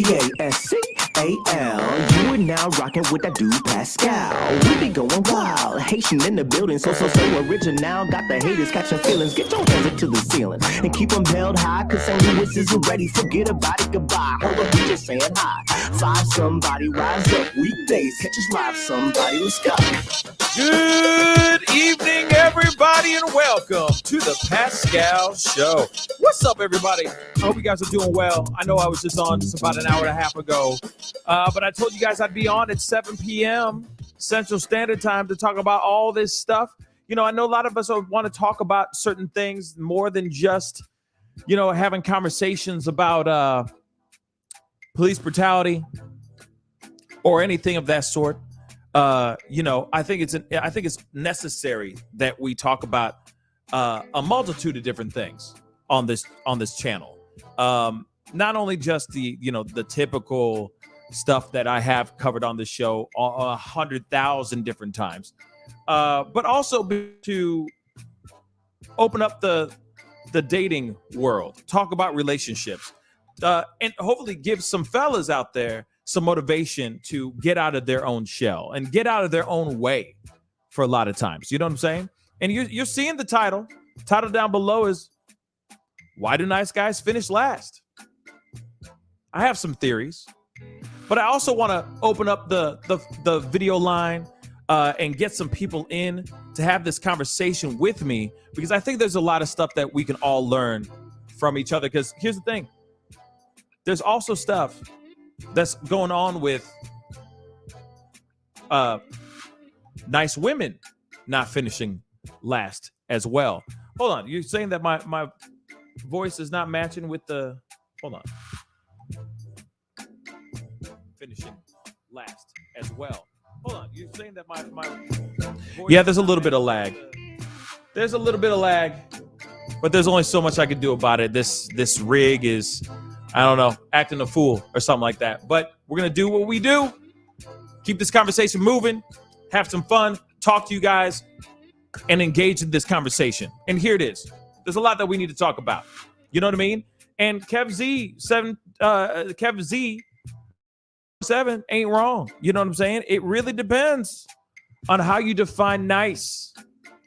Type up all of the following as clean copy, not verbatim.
Pascal. You are now rocking with that dude Pascal. We be going wild, Haitian in the building, so original. Got the haters catching feelings. Get your hands up to the ceiling and keep them held high. Cause St. Louis isn't ready. Forget about it, goodbye. Hold up, we just saying hi. Five somebody, rise up. Weekdays, catch us live. Somebody, let's go. Good evening, everybody, and welcome to the Pascal Show. What's up, everybody? I hope you guys are doing well. I know I was just on just about an hour and a half ago, but I told you guys I'd be on at 7 p.m. Central Standard Time to talk about all this stuff. You know, I know a lot of us want to talk about certain things more than just, you know, having conversations about police brutality or anything of that sort. You know, I think it's necessary that we talk about a multitude of different things on this channel. Not only just the typical stuff that I have covered on the show 100,000 different times, but also to open up the dating world, talk about relationships, and hopefully give some fellas out there some motivation to get out of their own shell and get out of their own way for a lot of times. You know what I'm saying? And you're seeing the title. Title down below is, why do nice guys finish last? I have some theories, but I also want to open up the video line and get some people in to have this conversation with me, because I think there's a lot of stuff that we can all learn from each other. Because here's the thing. There's also stuff that's going on with nice women not finishing last as well. Hold on. You're saying that my voice is not matching with the... Hold on. Finishing last as well. Hold on. You're saying that my voice... Yeah, there's a little bit of lag. There's a little bit of lag, but there's only so much I can do about it. This rig is... I don't know, acting a fool or something like that. But we're going to do what we do. Keep this conversation moving. Have some fun. Talk to you guys. And engage in this conversation. And here it is. There's a lot that we need to talk about. You know what I mean? And Kev Z7 ain't wrong. You know what I'm saying? It really depends on how you define nice.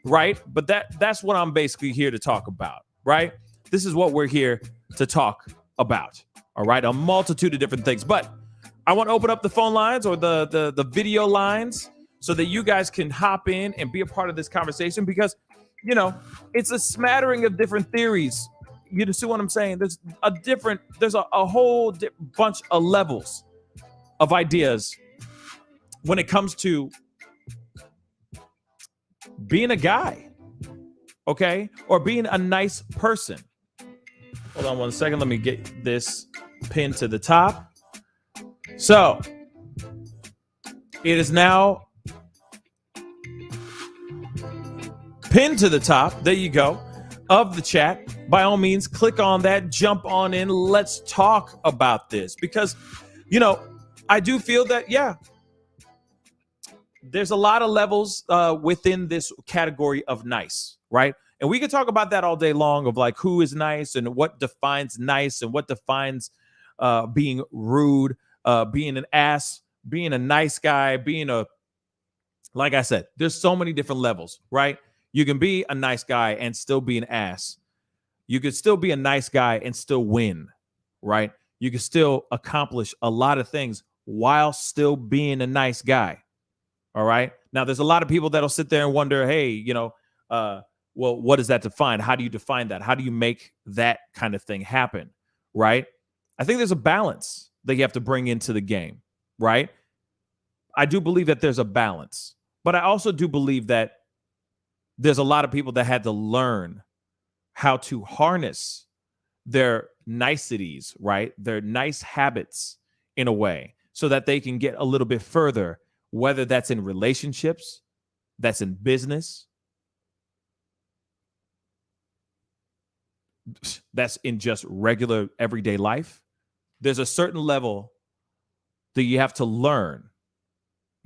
Right? But that's what I'm basically here to talk about. Right? This is what we're here to talk about. All right, a multitude of different things, but I want to open up the phone lines or the video lines so that you guys can hop in and be a part of this conversation, because you know it's a smattering of different theories. You see what I'm saying? There's a whole bunch of levels of ideas when it comes to being a guy, okay, or being a nice person. Hold on one second. Let me get this pinned to the top. So it is now pinned to the top. There you go. Of the chat. By all means, click on that. Jump on in. Let's talk about this, because, you know, I do feel that, yeah, there's a lot of levels within this category of nice, right? And we could talk about that all day long, of like who is nice and what defines nice and what defines being rude, being an ass, being a nice guy, like I said, there's so many different levels, right? You can be a nice guy and still be an ass. You could still be a nice guy and still win, right? You can still accomplish a lot of things while still being a nice guy. All right. Now, there's a lot of people that'll sit there and wonder, hey, you know, well, what does that define? How do you define that? How do you make that kind of thing happen? Right? I think there's a balance that you have to bring into the game, right? I do believe that there's a balance, but I also do believe that there's a lot of people that had to learn how to harness their niceties, right? Their nice habits in a way so that they can get a little bit further, whether that's in relationships, that's in business, that's in just regular everyday life. There's a certain level that you have to learn.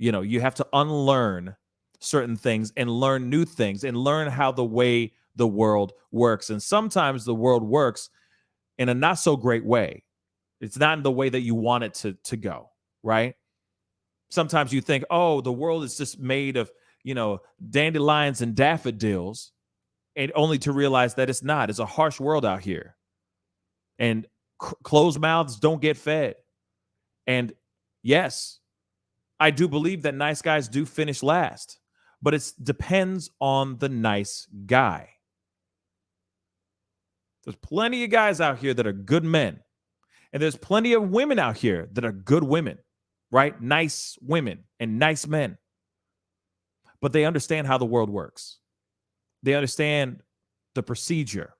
You know, you have to unlearn certain things and learn new things and learn how the way the world works. And sometimes the world works in a not so great way. It's not in the way that you want it to go, right? Sometimes you think, oh, the world is just made of, dandelions and daffodils, and only to realize that it's not. It's a harsh world out here. And closed mouths don't get fed. And yes, I do believe that nice guys do finish last, but it depends on the nice guy. There's plenty of guys out here that are good men. And there's plenty of women out here that are good women, right? Nice women and nice men. But they understand how the world works. They understand the procedure.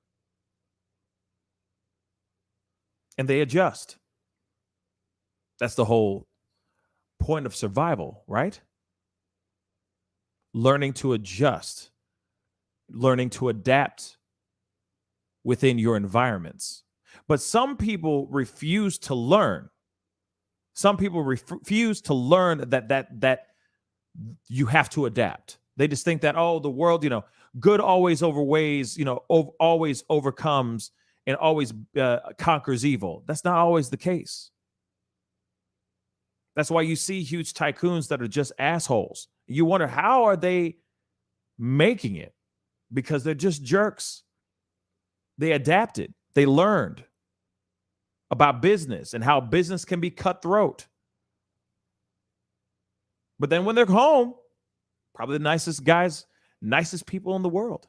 And they adjust. That's the whole point of survival, right? Learning to adjust, learning to adapt within your environments. But some people refuse to learn. Some people refuse to learn that you have to adapt. They just think that, the world, good always overweighs, always overcomes and always conquers evil. That's not always the case. That's why you see huge tycoons that are just assholes. You wonder, how are they making it? Because they're just jerks. They adapted. They learned about business and how business can be cutthroat. But then when they're home, probably the nicest guys, nicest people in the world.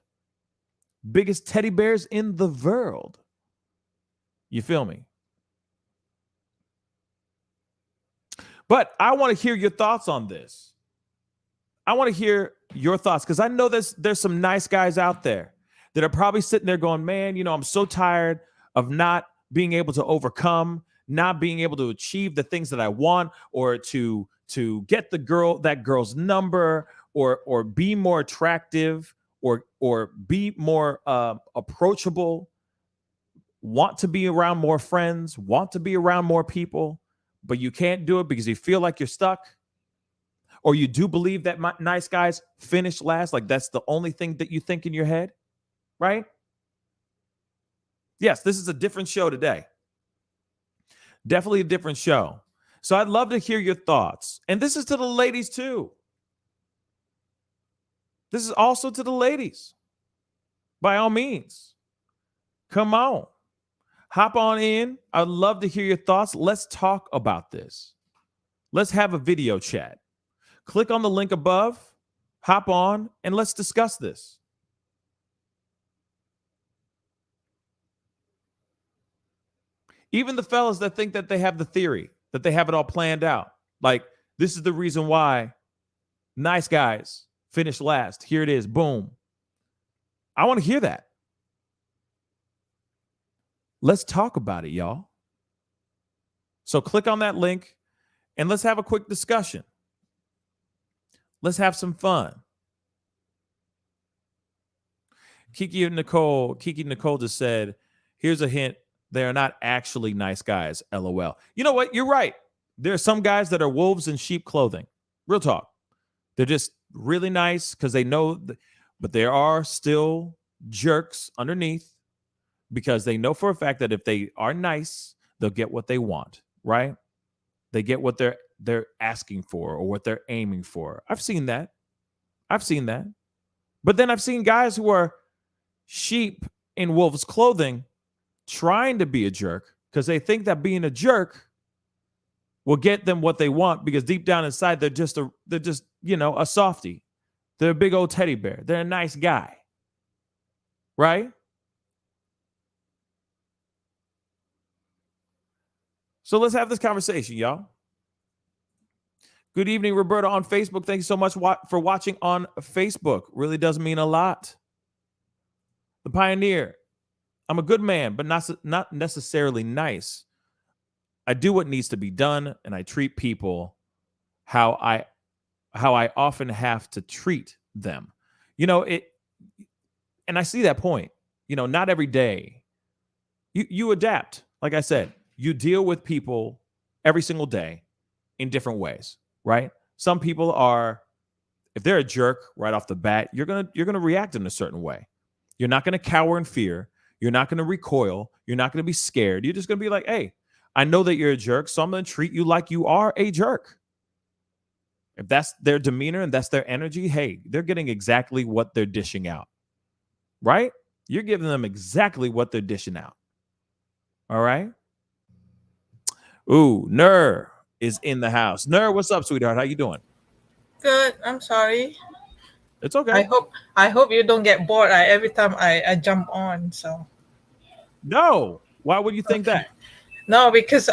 Biggest teddy bears in the world. You feel me? But I want to hear your thoughts on this. I want to hear your thoughts because I know there's some nice guys out there that are probably sitting there going, man, I'm so tired of not being able to overcome, not being able to achieve the things that I want, or to get that girl's number, or be more attractive, or be more approachable, want to be around more friends, want to be around more people, but you can't do it because you feel like you're stuck. Or you do believe that nice guys finish last, like that's the only thing that you think in your head, right? Yes, this is a different show today. Definitely a different show. So I'd love to hear your thoughts. And this is to the ladies too. This is also to the ladies. By all means, come on. Hop on in. I'd love to hear your thoughts. Let's talk about this. Let's have a video chat. Click on the link above, hop on, and let's discuss this. Even the fellas that think that they have the theory, that they have it all planned out. Like, this is the reason why nice guys finish last. Here it is. Boom. I want to hear that. Let's talk about it, y'all. So click on that link and let's have a quick discussion. Let's have some fun. Kiki Nicole just said, here's a hint. They are not actually nice guys, LOL. You know what? You're right. There are some guys that are wolves in sheep clothing. Real talk. They're just really nice because they know, but there are still jerks underneath because they know for a fact that if they are nice, they'll get what they want, right? They get what they're asking for or what they're aiming for. I've seen that. But then I've seen guys who are sheep in wolves' clothing trying to be a jerk because they think that being a jerk will get them what they want because deep down inside they're just a softie. They're a big old teddy bear. They're a nice guy. Right? So let's have this conversation, y'all. Good evening, Roberta on Facebook. Thank you so much for watching on Facebook. Really does mean a lot. The Pioneer. I'm a good man, but not necessarily nice. I do what needs to be done, and I treat people how I often have to treat them. And I see that point. Not every day. You adapt. Like I said, you deal with people every single day in different ways, right? Some people are, if they're a jerk right off the bat, you're gonna react in a certain way. You're not gonna cower in fear. You're not gonna recoil. You're not gonna be scared. You're just gonna be like, hey, I know that you're a jerk, so I'm going to treat you like you are a jerk. If that's their demeanor and that's their energy, hey, they're getting exactly what they're dishing out, right? You're giving them exactly what they're dishing out. All right. Ooh, Nur is in the house. Nur, what's up, sweetheart? How you doing? Good. I'm sorry. It's I okay. hope I hope you don't get bored every time I jump on. So No. Why would you think that? okay. No, because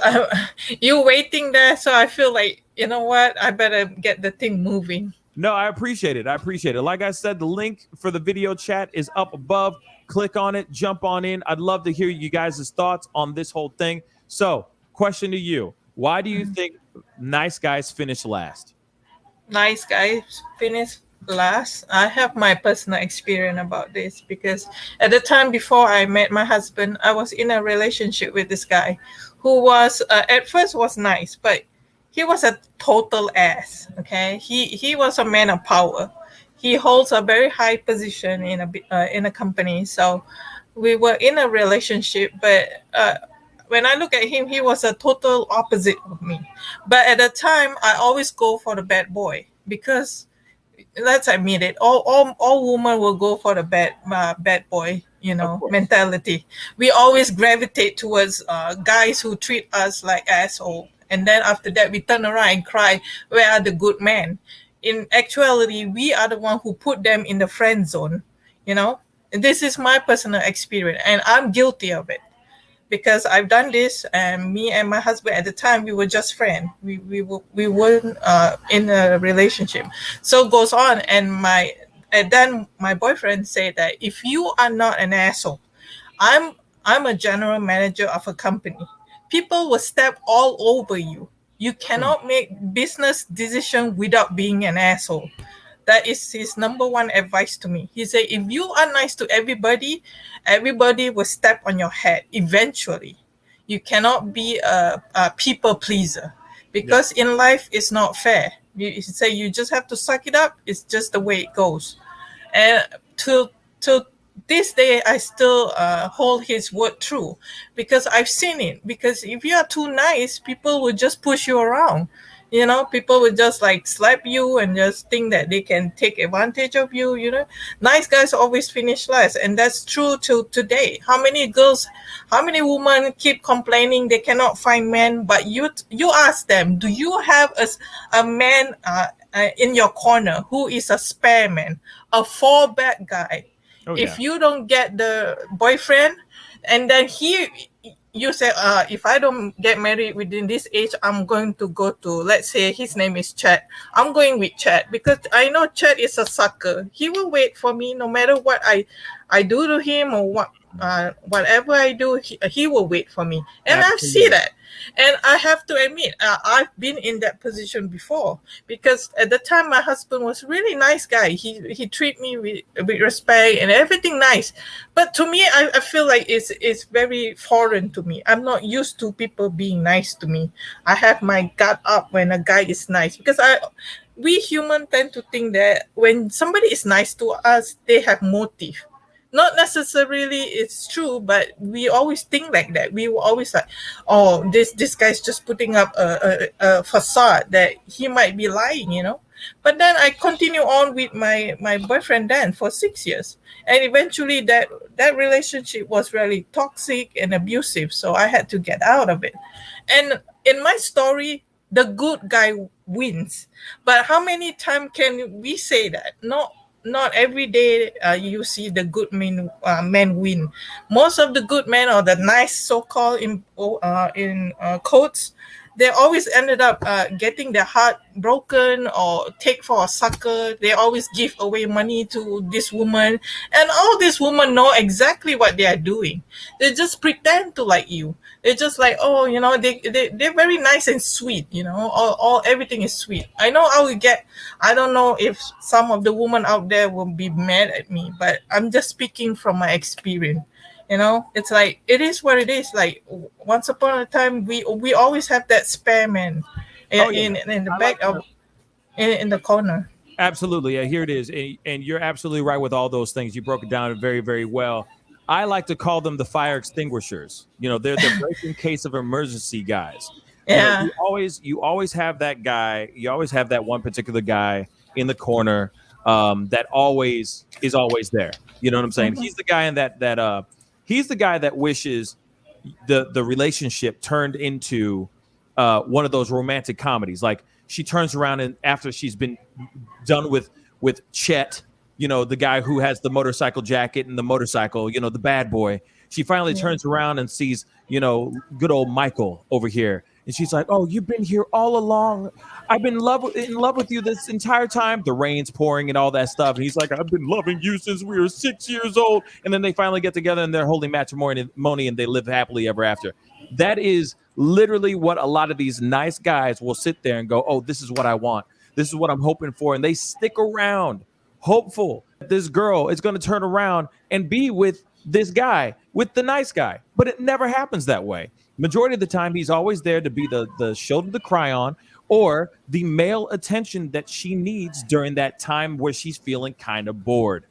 you waiting there, so I feel like you know what? I better get the thing moving. No, I appreciate it. I appreciate it. Like I said, the link for the video chat is up above. Click on it, jump on in. I'd love to hear you guys' thoughts on this whole thing. So, question to you. Why do you think nice guys finish last? Nice guys finish last. I have my personal experience about this because at the time before I met my husband, I was in a relationship with this guy who was at first was nice, but he was a total ass. Okay, he was a man of power. He holds a very high position in a company. So we were in a relationship, but when I look at him, he was a total opposite of me. But at the time, I always go for the bad boy because let's admit it, all women will go for the bad boy, Of course. mentality. We always gravitate towards guys who treat us like asshole, and then after that we turn around and cry, where are the good men? In actuality, we are the one who put them in the friend zone. you know this is my personal experience, and I'm guilty of it because I've done this, and me and my husband at the time we were just friends. We weren't in a relationship. So it goes on, and then my boyfriend said that if you are not an asshole, I'm I'm a general manager of a company. People will step all over you. You Hmm. cannot make business decision without being an asshole. That is his number one advice to me. He said, if you are nice to everybody, everybody will step on your head eventually. You cannot be a people pleaser Yeah. because in life it's not fair. You say you just have to suck it up. It's just the way it goes. And to this day I still hold his word true because I've seen it. Because if you are too nice, people will just push you around. People will just like slap you and just think that they can take advantage of you. Nice guys always finish last, and that's true till today. How many women keep complaining they cannot find men, but you ask them, do you have a man in your corner who is a spare man, a fallback guy? Oh If yeah. you don't get the boyfriend, and then you say, if I don't get married within this age, I'm going to go to, let's say his name is Chad. I'm going with Chad because I know Chad is a sucker. He will wait for me no matter what I do to him, or whatever I do, he will wait for me. And I see Absolutely. that. And I have to admit, I've been in that position before because at the time my husband was really nice guy. He treat me with respect and everything nice. But to me, I feel like it's very foreign to me. I'm not used to people being nice to me. I have my guard up when a guy is nice because we human tend to think that when somebody is nice to us, they have motive. Not necessarily it's true, but we always think like that. We were always like, oh, this guy's just putting up a facade that he might be lying. But then I continue on with my boyfriend then for 6 years, and eventually that relationship was really toxic and abusive, so I had to get out of it. And in my story, the good guy wins. But how many times can we say that? Not every day you see the good men win. Most of the good men, or the nice so-called in quotes, they always ended up getting their heart broken or take for a sucker. They always give away money to this woman, and all these women know exactly what they are doing. They just pretend to like you. They're just like, oh, they're very nice and sweet. All everything is sweet. I don't know if some of the women out there will be mad at me, but I'm just speaking from my experience. It's like it is what it is. Like once upon a time, we always have that spare man in Oh yeah. in the I like back that. of in the corner. Absolutely. Yeah, here it is. And you're absolutely right with all those things. You broke it down very, very well. I like to call them the fire extinguishers. They're the break in case of emergency guys. Yeah. You always have that guy. You always have that one particular guy in the corner that always is always there. You know what I'm saying? Mhm. He's the guy in that he's the guy that wishes the relationship turned into one of those romantic comedies. Like she turns around and after she's been done with Chet, the guy who has the motorcycle jacket and the motorcycle, the bad boy. She finally turns around and sees, good old Michael over here. And she's like, "Oh, you've been here all along. I've been in love with you this entire time." The rain's pouring and all that stuff. And he's like, "I've been loving you since we were 6 years old." And then they finally get together and they're holding matrimony and they live happily ever after. That is literally what a lot of these nice guys will sit there and go, "Oh, this is what I want. This is what I'm hoping for." And they stick around hopeful that this girl is going to turn around and be with this guy, with the nice guy. But it never happens that way. Majority of the time, he's always there to be the shoulder to cry on or the male attention that she needs during that time where she's feeling kind of bored.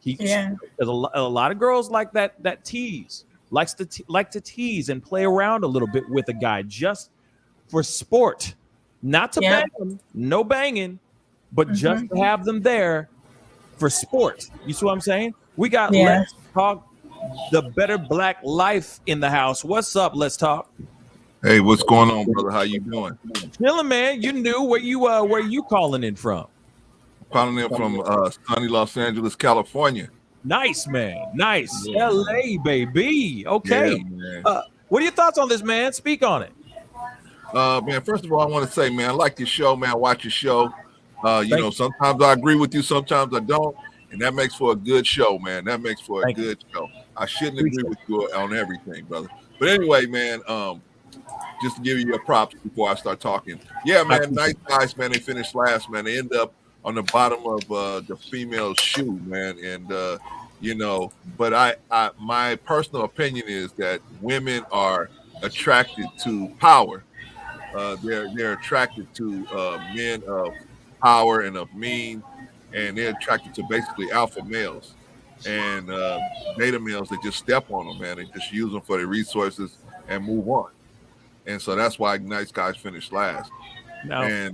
There's a lot of girls like that tease, like to tease and play around a little bit with a guy just for sport, not to bang them, no banging, but just to have them there for sport. You see what I'm saying? We got Let's Talk the Better Black Life in the house. What's up? Let's talk. Hey, what's going on, brother? How you doing? Chilling, man. You knew where you calling in from? Calling in from sunny Los Angeles, California. Nice, man. Nice. Yeah. LA, baby. Okay. Yeah, what are your thoughts on this, man? Speak on it. Man, first of all, I want to say, man, I like your show, man. I watch your show. Sometimes I agree with you, sometimes I don't. And that makes for a good show, man. That makes for a good show. I shouldn't agree with you on everything, brother. But anyway, man, just to give you your props before I start talking. Yeah, man, nice guys, man. They finished last, man. They end up on the bottom of the female shoe, man. And, but my personal opinion is that women are attracted to power. They're attracted to men of power and of mean, and they're attracted to basically alpha males and beta males that just step on them, man. They just use them for their resources and move on. And so that's why nice guys finish last. Now, go ahead.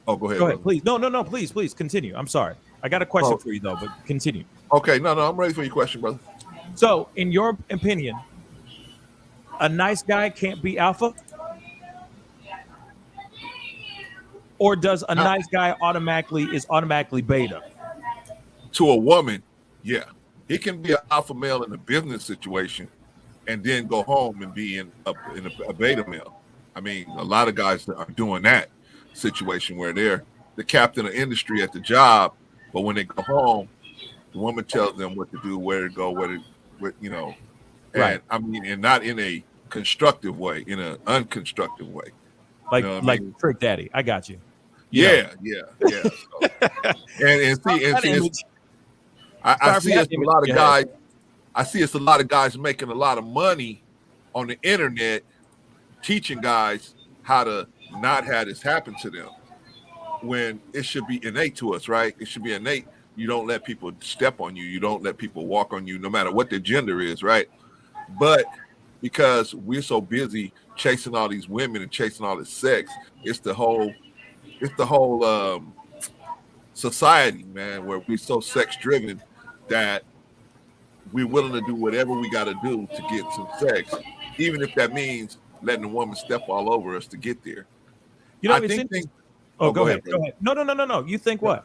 Go ahead, please. No, please continue. I'm sorry. I got a question for you though, but continue. Okay, no, I'm ready for your question, brother. So, in your opinion, a nice guy can't be alpha? Or does a nice guy automatically beta? To a woman, yeah. He can be an alpha male in a business situation and then go home and be in a beta male. I mean, a lot of guys are doing that situation where they're the captain of industry at the job, but when they go home, the woman tells them what to do, where to go, and right. I mean, and not in a constructive way, in an unconstructive way. Like Trick Daddy. I got you. Yeah. So, and see, I see it's a lot of guys. I see it's a lot of guys making a lot of money on the internet, teaching guys how to not have this happen to them. When it should be innate to us, right? It should be innate. You don't let people step on you. You don't let people walk on you, no matter what their gender is, right? But because we're so busy chasing all these women and chasing all this sex, it's the whole society, man, where we're so sex driven that we're willing to do whatever we got to do to get some sex, even if that means letting a woman step all over us to get there. Go ahead. No. You think what?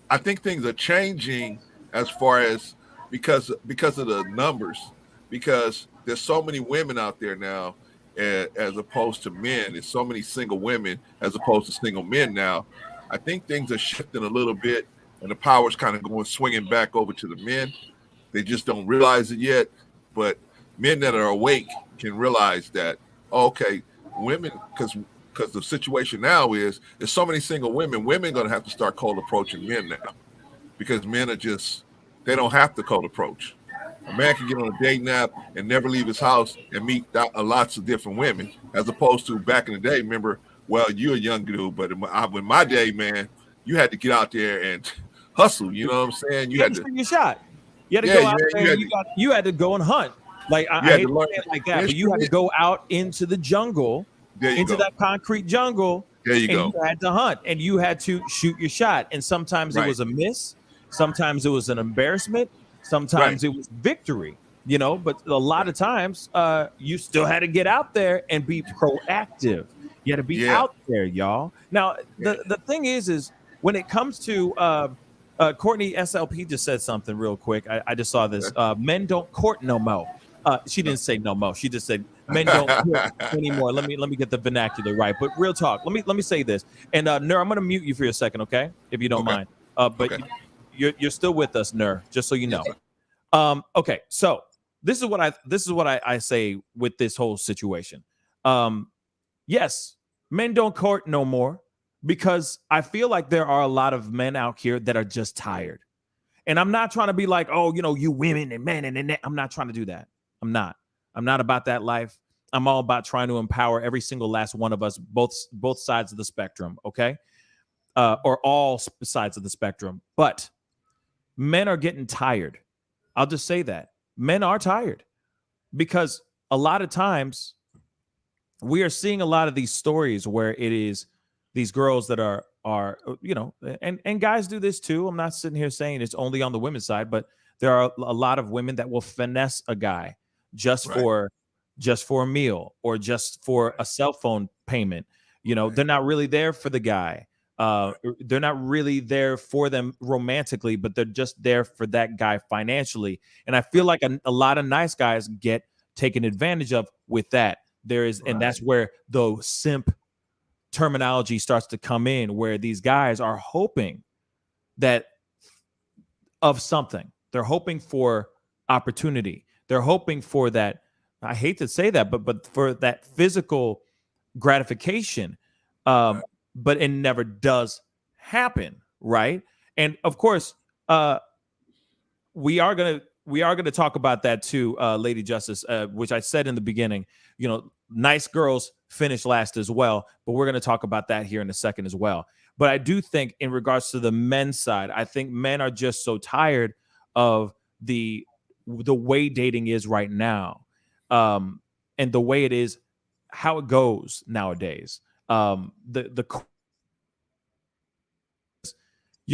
I think things are changing as far as because of the numbers, because there's so many women out there now as opposed to men. There's so many single women as opposed to single men now. I think things are shifting a little bit, and the power's kind of swinging back over to the men. They just don't realize it yet, but men that are awake can realize that, okay, women, because the situation now is there's so many single women are going to have to start cold approaching men now, because men they don't have to cold approach. A man can get on a dating app and never leave his house and meet lots of different women, as opposed to back in the day. Remember, well, you're a young dude, but in my day, man, you had to get out there and hustle. You know what I'm saying? You had to take your shot. You had to go out there. You had to go and hunt. Like I hate to say it like that, but you had to go out into the jungle, into that concrete jungle. There you go. You had to hunt, and you had to shoot your shot. And sometimes it was a miss, sometimes it was an embarrassment, sometimes it was victory. You know, but a lot of times, you still had to get out there and be proactive. You had to be out there, y'all. Now, the thing is when it comes to Courtney SLP just said something real quick. I just saw this. Men don't court no more. She didn't say no more. She just said men don't court anymore. Let me get the vernacular right. But real talk. Let me say this. And Nur, I'm gonna mute you for a second, okay? If you don't mind. But you're still with us, Nur, just so you know. Okay, so this is what I say with this whole situation. Yes, men don't court no more, because I feel like there are a lot of men out here that are just tired. And I'm not trying to be like, oh, you know, you women and men and I'm not trying to do that. I'm not about that life. I'm all about trying to empower every single last one of us, both sides of the spectrum, okay? Or all sides of the spectrum. But men are getting tired. I'll just say that. Men are tired, because a lot of times we are seeing a lot of these stories where it is these girls that are you know, and guys do this too. I'm not sitting here saying it's only on the women's side, but there are a lot of women that will finesse a guy just for a meal or just for a cell phone payment. You know, they're not really there for the guy. They're not really there for them romantically, but they're just there for that guy financially. And I feel like a lot of nice guys get taken advantage of with that. And that's where the simp terminology starts to come in, where these guys are hoping that of something. They're hoping for opportunity. They're hoping for that. I hate to say that, but for that physical gratification. But it never does happen, right? And of course, we are gonna talk about that too, Lady Justice, which I said in the beginning. You know, nice girls finish last as well, but we're gonna talk about that here in a second as well. But I do think, in regards to the men's side, I think men are just so tired of the way dating is right now, and the way it is, how it goes nowadays. You're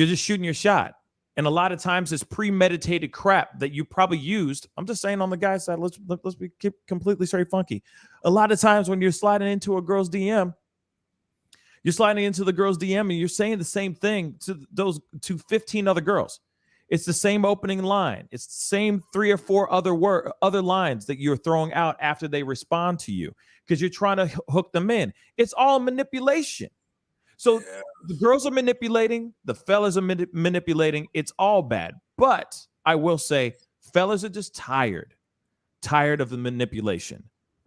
just shooting your shot, and a lot of times it's premeditated crap that you probably used. I'm just saying, on the guy's side, let's be completely straight funky. A lot of times when you're sliding into a girl's DM, and you're saying the same thing to 15 other girls. It's the same opening line. It's the same 3 or 4 other lines that you're throwing out after they respond to you, because you're trying to hook them in. It's all manipulation. So the girls are manipulating, the fellas are manipulating. It's all bad. But I will say, fellas are just tired of the manipulation.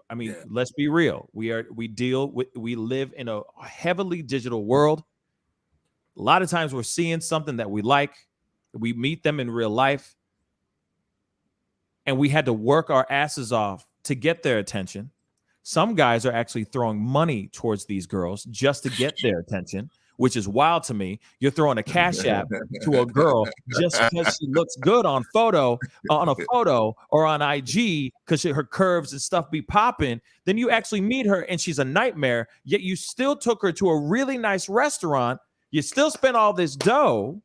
I mean, let's be real. We live in a heavily digital world. A lot of times we're seeing something that we like. We meet them in real life, and we had to work our asses off to get their attention. Some guys are actually throwing money towards these girls just to get their attention, which is wild to me. You're throwing a CashApp to a girl just because she looks good on a photo or on IG, because her curves and stuff be popping. Then you actually meet her and she's a nightmare, yet you still took her to a really nice restaurant. You still spent all this dough,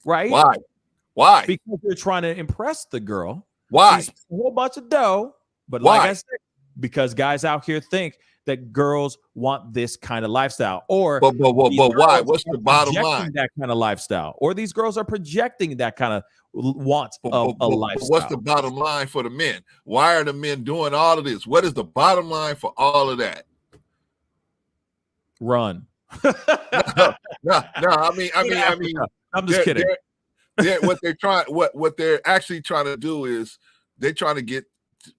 right? Why? Because you're trying to impress the girl. Why? A whole bunch of dough. But Why? like I said, because guys out here think that girls want this kind of lifestyle, or but why? What's the bottom line? That kind of lifestyle, or these girls are projecting that kind of want of a lifestyle. What's the bottom line for the men? Why are the men doing all of this? What is the bottom line for all of that? Run. No. I mean, I'm just kidding. What they're actually trying to do is they're trying to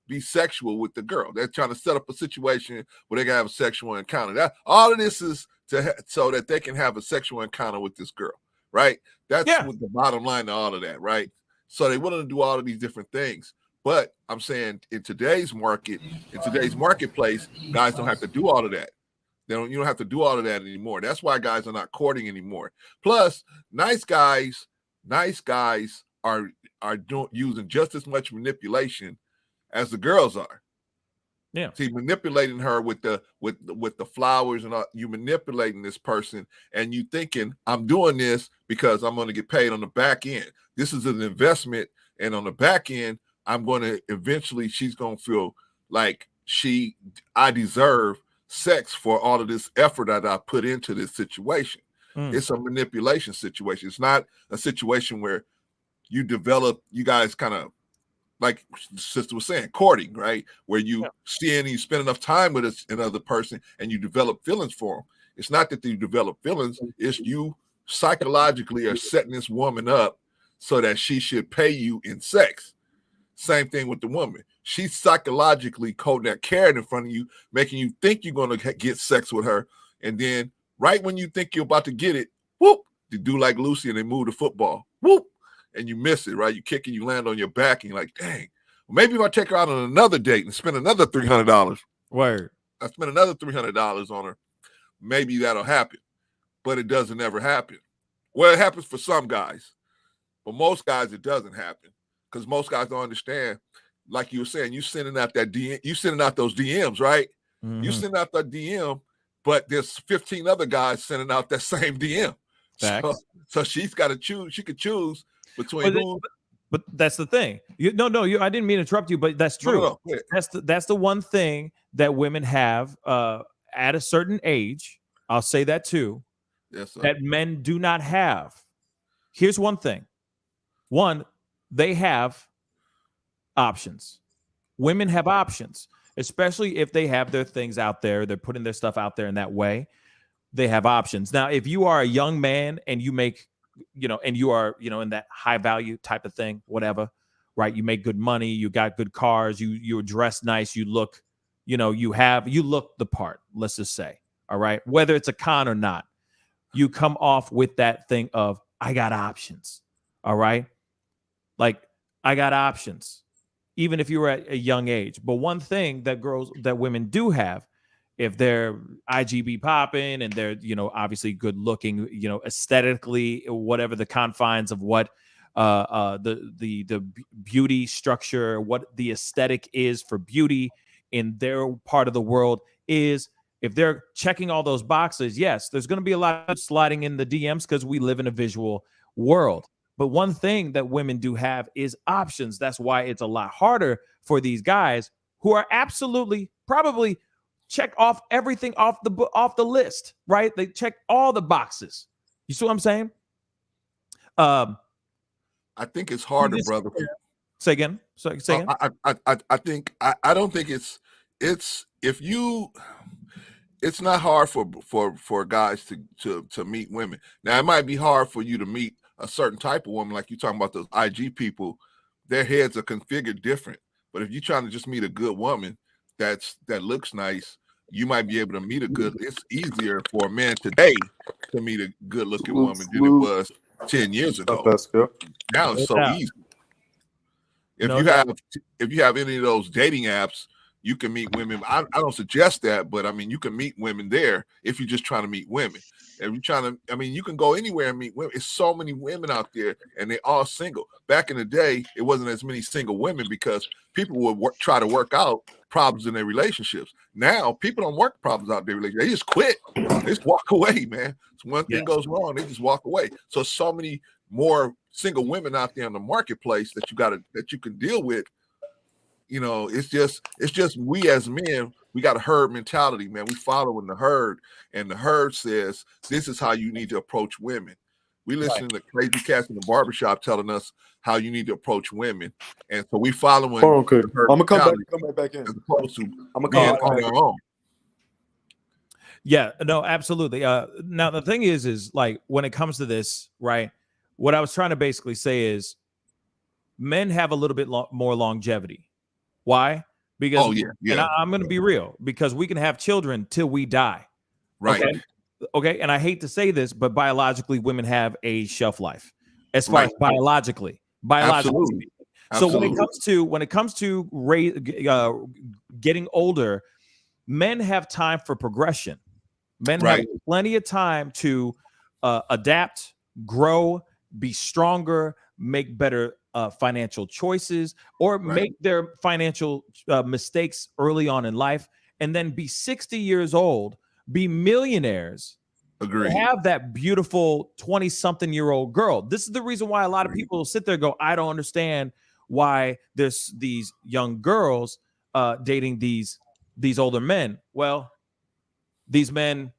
be sexual with the girl. They're trying to set up a situation where they can have a sexual encounter. All of this is so that they can have a sexual encounter with this girl, right? That's what the bottom line to all of that, right? So they're willing to do all of these different things. But I'm saying, in today's marketplace, guys don't have to do all of that. You don't have to do all of that anymore. That's why guys are not courting anymore. Plus, nice guys are using just as much manipulation as the girls are. Yeah. See, manipulating her with the flowers and all, you manipulating this person, and you thinking, I'm doing this because I'm going to get paid on the back end. This is an investment, and on the back end, I'm going to eventually, she's going to feel like I deserve sex for all of this effort that I put into this situation. It's a manipulation situation. It's not a situation where you guys kind of, like the sister was saying, courting, right? Where you you spend enough time with another person and you develop feelings for them. It's not that you develop feelings, it's you psychologically are setting this woman up so that she should pay you in sex. Same thing with the woman. She's psychologically coding that carrot in front of you, making you think you're going to get sex with her. And then right when you think you're about to get it, whoop, they do like Lucy and they move the football. Whoop. And you miss it, right? You kick and you land on your back, and you're like, dang, maybe if I take her out on another date and spend another $300. Word. I spend another $300 on her, maybe that'll happen. But it doesn't ever happen. Well, it happens for some guys. But most guys, it doesn't happen. Because most guys don't understand. Like you were saying, you sending out that DM, you sending out those DMs, right? Mm-hmm. You sending out that DM, but there's 15 other guys sending out that same DM. So she's got to choose. She could choose between but that's the thing. I didn't mean to interrupt you, but that's true. No. That's the one thing that women have at a certain age. I'll say that too. Yes, sir. That men do not have. Here's one thing. One, they have options. Women have options, especially if they have their things out there. They're putting their stuff out there in that way. They have options. Now, if you are a young man and you make, and you are, in that high value type of thing, whatever, right? You make good money, you got good cars, you're dressed nice, you look, you look the part, let's just say, all right? Whether it's a con or not, you come off with that thing of, I got options, all right? Like, I got options, even if you were at a young age. But one thing that women do have, if they're IGB popping and they're, obviously good looking, aesthetically, whatever the confines of what the beauty structure, what the aesthetic is for beauty in their part of the world is, if they're checking all those boxes, yes, there's going to be a lot of sliding in the DMs because we live in a visual world. But one thing that women do have is options. That's why it's a lot harder for these guys who are absolutely probably check off everything off the list, right? They check all the boxes. You see what I'm saying? I think it's harder, brother. Say again. Say again. I don't think it's not hard for guys to meet women. Now it might be hard for you to meet a certain type of woman, like you're talking about those IG people. Their heads are configured different. But if you're trying to just meet a good woman that looks nice, you might be able to meet it's easier for a man today to meet a good looking woman than it was 10 years ago. Now it's so easy. If you have any of those dating apps, you can meet women. I don't suggest that, but I mean, you can meet women there if you're just trying to meet women. If you're trying to, you can go anywhere and meet women. It's so many women out there, and they're all single. Back in the day, it wasn't as many single women because people would try to work out problems in their relationships. Now, people don't work problems out in their relationships. They just quit. They just walk away, man. So one thing goes wrong, they just walk away. So many more single women out there in the marketplace that you can deal with. It's just we as men, we got a herd mentality, man. We following the herd, and the herd says this is how you need to approach women. We listen to crazy cats in the barbershop telling us how you need to approach women, and so we following. Okay, I'm gonna come back in. As opposed to I'm gonna being on our own. Yeah, no, absolutely. Now the thing is like when it comes to this, right? What I was trying to basically say is, men have a little bit more longevity. Why? Because and I'm going to be real, because we can have children till we die. Right. Okay. And I hate to say this, but biologically, women have a shelf life as far as biologically. Absolutely. So when it comes to getting older, men have time for progression. Men have plenty of time to adapt, grow, be stronger, make better financial choices, or make their financial mistakes early on in life, and then be 60 years old, be millionaires. Agree. Have that beautiful 20-something-year-old girl. This is the reason why a lot of people sit there and go, I don't understand why there's these young girls dating these older men. Well, these men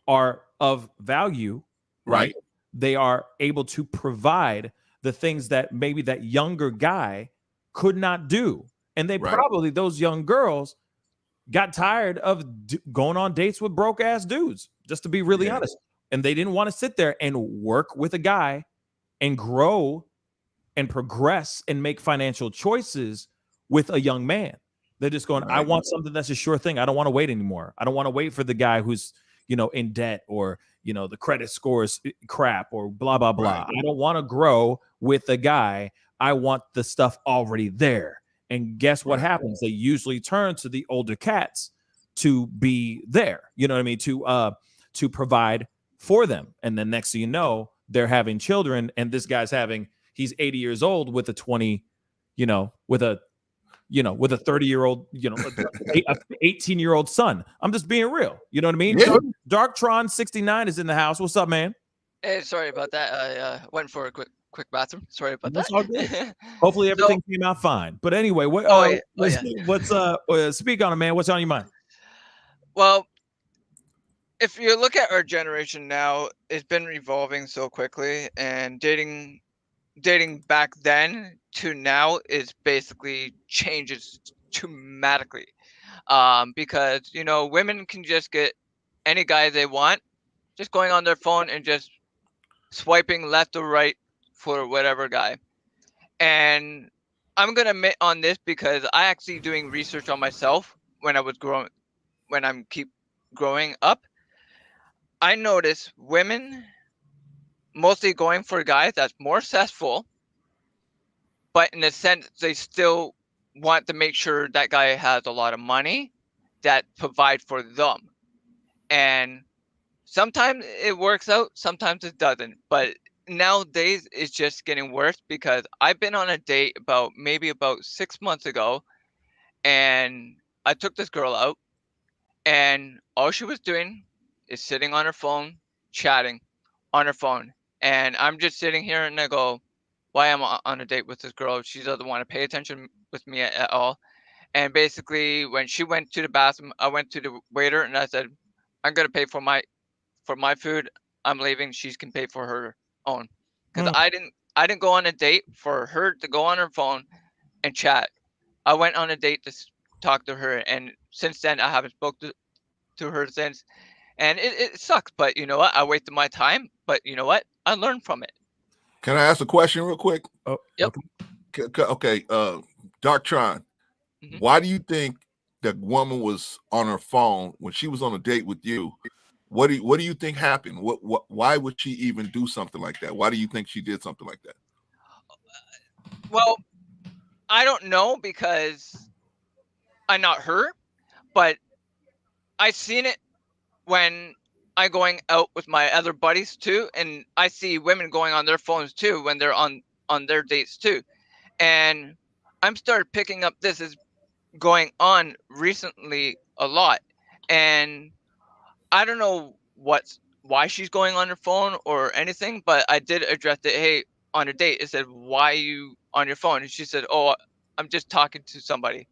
are of value, right? They are able to provide the things that maybe that younger guy could not do. And they probably, those young girls, got tired of going on dates with broke ass dudes, just to be really honest. And they didn't want to sit there and work with a guy and grow and progress and make financial choices with a young man. They're just going, I want something that's a sure thing. I don't want to wait anymore. I don't want to wait for the guy who's, in debt, or, the credit score is crap, or blah, blah, blah. I don't want to grow with a guy. I want the stuff already there. And guess what happens? They usually turn to the older cats to be there. You know what I mean? To provide for them. And then next thing you know, they're having children, and this guy's he's 80 years old with a 20, with a 30-year-old, 18-year-old son. I'm just being real. You know what I mean? Yeah. Darktron 69 is in the house. What's up, man? Hey, sorry about that. I went for a quick bathroom. Sorry about that. All good. Hopefully everything came out fine. But anyway, what's speak on it, man. What's on your mind? Well, if you look at our generation now, it's been evolving so quickly, and dating back then to now is basically changes dramatically. Because women can just get any guy they want, just going on their phone and just swiping left or right for whatever guy. And I'm gonna admit on this, because I actually doing research on myself when I'm keep growing up. I notice women mostly going for guys that's more successful, but in a sense they still want to make sure that guy has a lot of money that provide for them. And sometimes it works out, sometimes it doesn't. But nowadays it's just getting worse, because I've been on a date about 6 months ago, and I took this girl out, and all she was doing is sitting on her phone, chatting on her phone. And I'm just sitting here and I go, why am I on a date with this girl? She doesn't want to pay attention with me at all. And basically, when she went to the bathroom, I went to the waiter and I said, I'm going to pay for my food. I'm leaving. She can pay for her own. Because I didn't go on a date for her to go on her phone and chat. I went on a date to talk to her. And since then, I haven't spoke to her since. And it sucks. But you know what? I wasted my time. But you know what? I learned from it. Can I ask a question real quick? Oh, yep. Okay. Darktron, why do you think the woman was on her phone when she was on a date with you? What do you think happened? Why would she even do something like that? Why do you think she did something like that? Well, I don't know, because I'm not her, but I've seen it when I'm going out with my other buddies too, and I see women going on their phones too when they're on their dates too. And I'm started picking up this is going on recently a lot. And I don't know why she's going on her phone or anything, but I did address it. Hey, on a date, it said, why are you on your phone? And she said, oh, I'm just talking to somebody.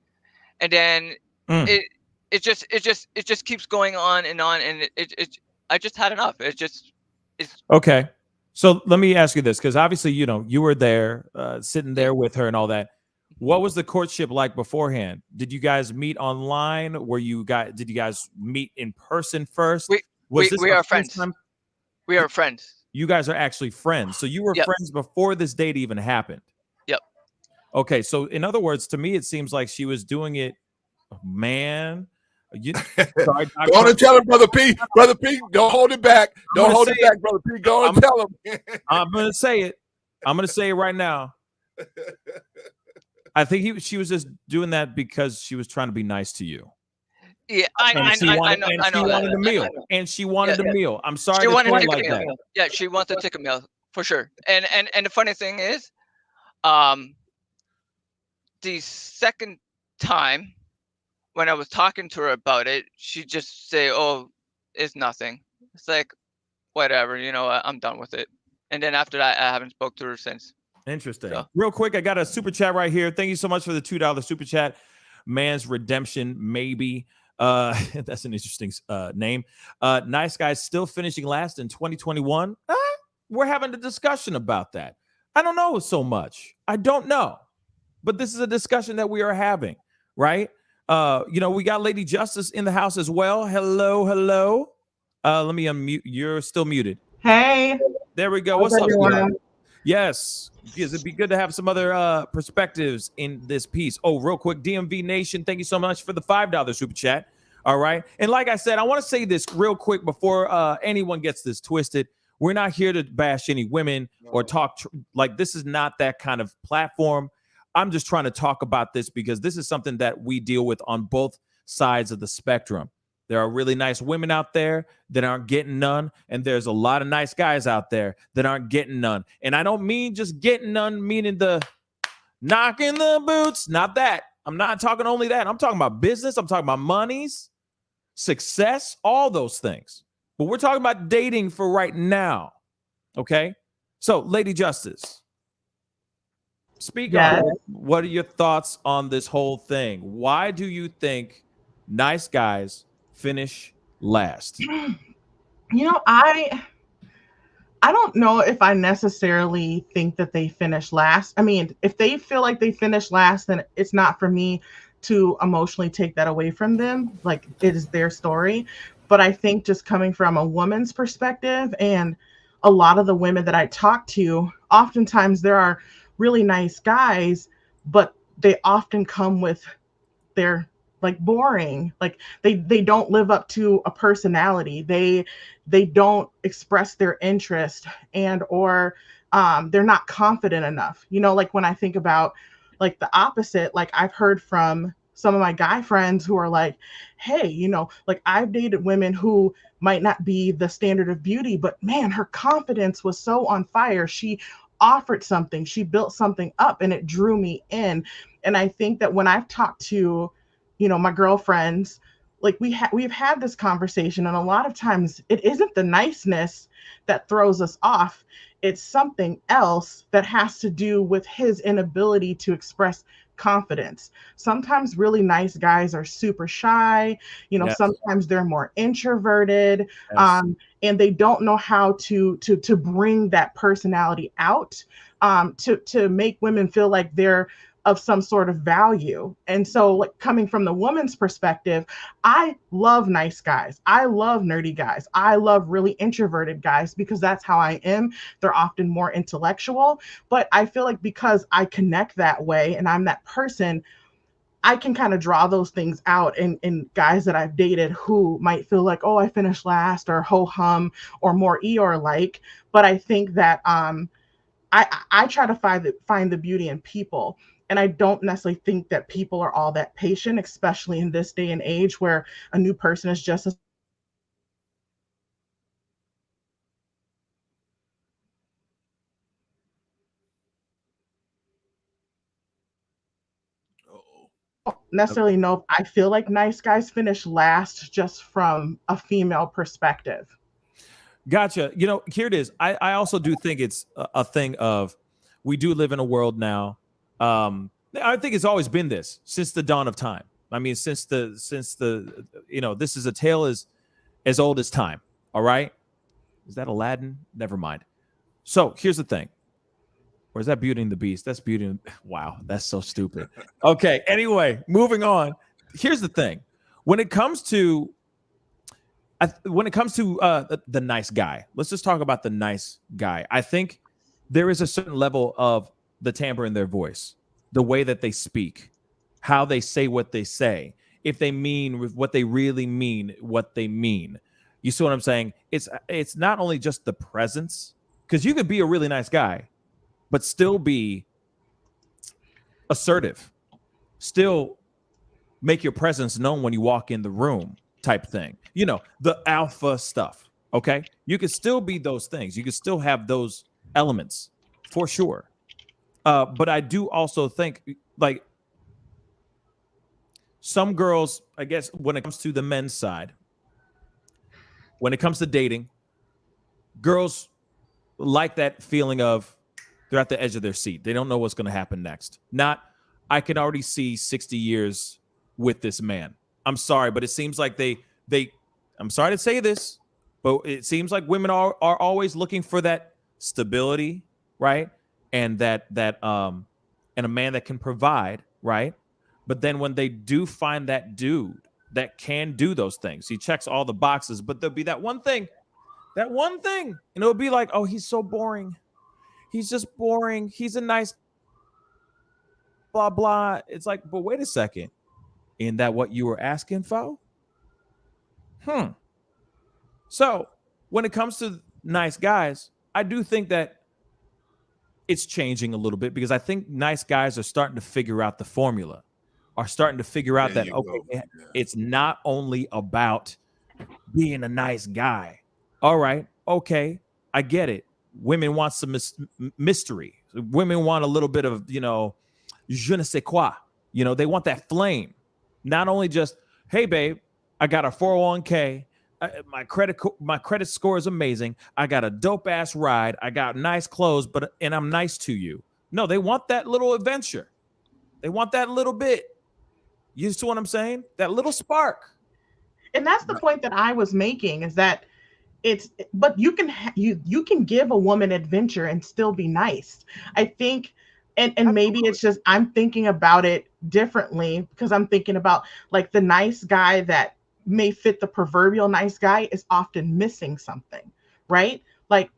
And then it just keeps going on, and I just had enough. It's okay. So let me ask you this, because obviously, you were there, sitting there with her and all that. What was the courtship like beforehand? Did you guys meet online? Did you guys meet in person first? We are friends. We are friends. You guys are actually friends. So you were friends before this date even happened. Yep. Okay. So in other words, to me, it seems like she was doing it, man. Sorry, go on and tell him, Brother P. Brother P, don't hold it back. Don't hold it back, Brother P. Go on and tell him. I'm going to say it. I'm going to say it right now. I think she was just doing that because she was trying to be nice to you. Yeah, I know. She wanted a meal. And she wanted a meal. I'm sorry to say it like that. Yeah, she wants to take a meal. For sure. And the funny thing is, the second time when I was talking to her about it, she just say, "Oh, it's nothing." It's like, whatever, I'm done with it. And then after that, I haven't spoke to her since. Interesting. So. Real quick, I got a super chat right here. Thank you so much for the $2 super chat. Man's Redemption, maybe. That's an interesting name. Nice guys still finishing last in 2021. We're having a discussion about that. I don't know so much. I don't know. But this is a discussion that we are having, right? We got Lady Justice in the house as well. Hello. Let me unmute. You're still muted. Hey. There we go. What's up, everyone? Yes, because it'd be good to have some other perspectives in this piece. Oh, real quick, DMV Nation, thank you so much for the $5 super chat. All right. And like I said, I want to say this real quick before anyone gets this twisted. We're not here to bash any women or talk like this is not that kind of platform. I'm just trying to talk about this because this is something that we deal with on both sides of the spectrum. There are really nice women out there that aren't getting none. And there's a lot of nice guys out there that aren't getting none. And I don't mean just getting none, meaning the knocking the boots. Not that. I'm not talking only that. I'm talking about business. I'm talking about monies, success, all those things. But we're talking about dating for right now. Okay. So, Lady Justice, speak on it. What are your thoughts on this whole thing? Why do you think nice guys finish last? I don't know if I necessarily think that they finish last. I mean, if they feel like they finish last, then it's not for me to emotionally take that away from them. Like, it is their story. But I think just coming from a woman's perspective, and a lot of the women that I talk to, oftentimes there are really nice guys, but they often come with their like boring, like they don't live up to a personality. They don't express their interest, and or they're not confident enough. Like when I think about like the opposite, like I've heard from some of my guy friends who are like, hey, like I've dated women who might not be the standard of beauty, but man, her confidence was so on fire. She offered something, she built something up, and it drew me in. And I think that when I've talked to my girlfriends, like we've had this conversation, and a lot of times it isn't the niceness that throws us off. It's something else that has to do with his inability to express confidence. Sometimes really nice guys are super shy. Yes. Sometimes they're more introverted, yes. And they don't know how to bring that personality out, to make women feel like they're of some sort of value. And so, like, coming from the woman's perspective, I love nice guys. I love nerdy guys. I love really introverted guys because that's how I am. They're often more intellectual, but I feel like because I connect that way and I'm that person, I can kind of draw those things out in guys that I've dated who might feel like, oh, I finished last, or ho-hum, or more Eeyore-like. But I think that I try to find the beauty in people. And I don't necessarily think that people are all that patient, especially in this day and age where a new person is just as necessarily know if I feel like nice guys finish last just from a female perspective. Gotcha. Here it is. I also do think it's a thing of, we do live in a world now. I think it's always been this since the dawn of time. I mean, since the this is a tale as old as time. All right. Is that Aladdin? Never mind. So here's the thing. Or is that Beauty and the Beast? That's Beauty and... Wow, that's so stupid. Okay, anyway, moving on. Here's the thing. When it comes to the nice guy, let's just talk about the nice guy. I think there is a certain level of the timbre in their voice, the way that they speak, how they say what they say, if they mean what they really mean, what they mean. You see what I'm saying? It's not only just the presence, because you could be a really nice guy, but still be assertive, still make your presence known when you walk in the room type thing. The alpha stuff, okay? You could still be those things. You could still have those elements for sure. But I do also think, like, some girls, I guess, when it comes to the men's side, when it comes to dating, girls like that feeling of they're at the edge of their seat. They don't know what's going to happen next. Not, I can already see 60 years with this man. I'm sorry, but it seems like they I'm sorry to say this, but it seems like women are always looking for that stability, right? And and a man that can provide, right? But then when they do find that dude that can do those things, he checks all the boxes, but there'll be that one thing, and it'll be like, oh, he's so boring. He's just boring. He's a nice blah, blah. It's like, but wait a second. Isn't that what you were asking for? So when it comes to nice guys, I do think that it's changing a little bit, because I think nice guys are starting to figure out the formula, are starting to figure out that, okay, it's not only about being a nice guy. All right, okay, I get it. Women want some mystery. Women want a little bit of, je ne sais quoi. They want that flame. Not only just, hey, babe, I got a 401k. My credit score is amazing. I got a dope ass ride. I got nice clothes, and I'm nice to you. No, they want that little adventure. They want that little bit. You see what I'm saying? That little spark. And that's the point that I was making, is that but you can give a woman adventure and still be nice. I think, and maybe it's just I'm thinking about it differently, because I'm thinking about, like, the nice guy that may fit the proverbial nice guy is often missing something, right? Like,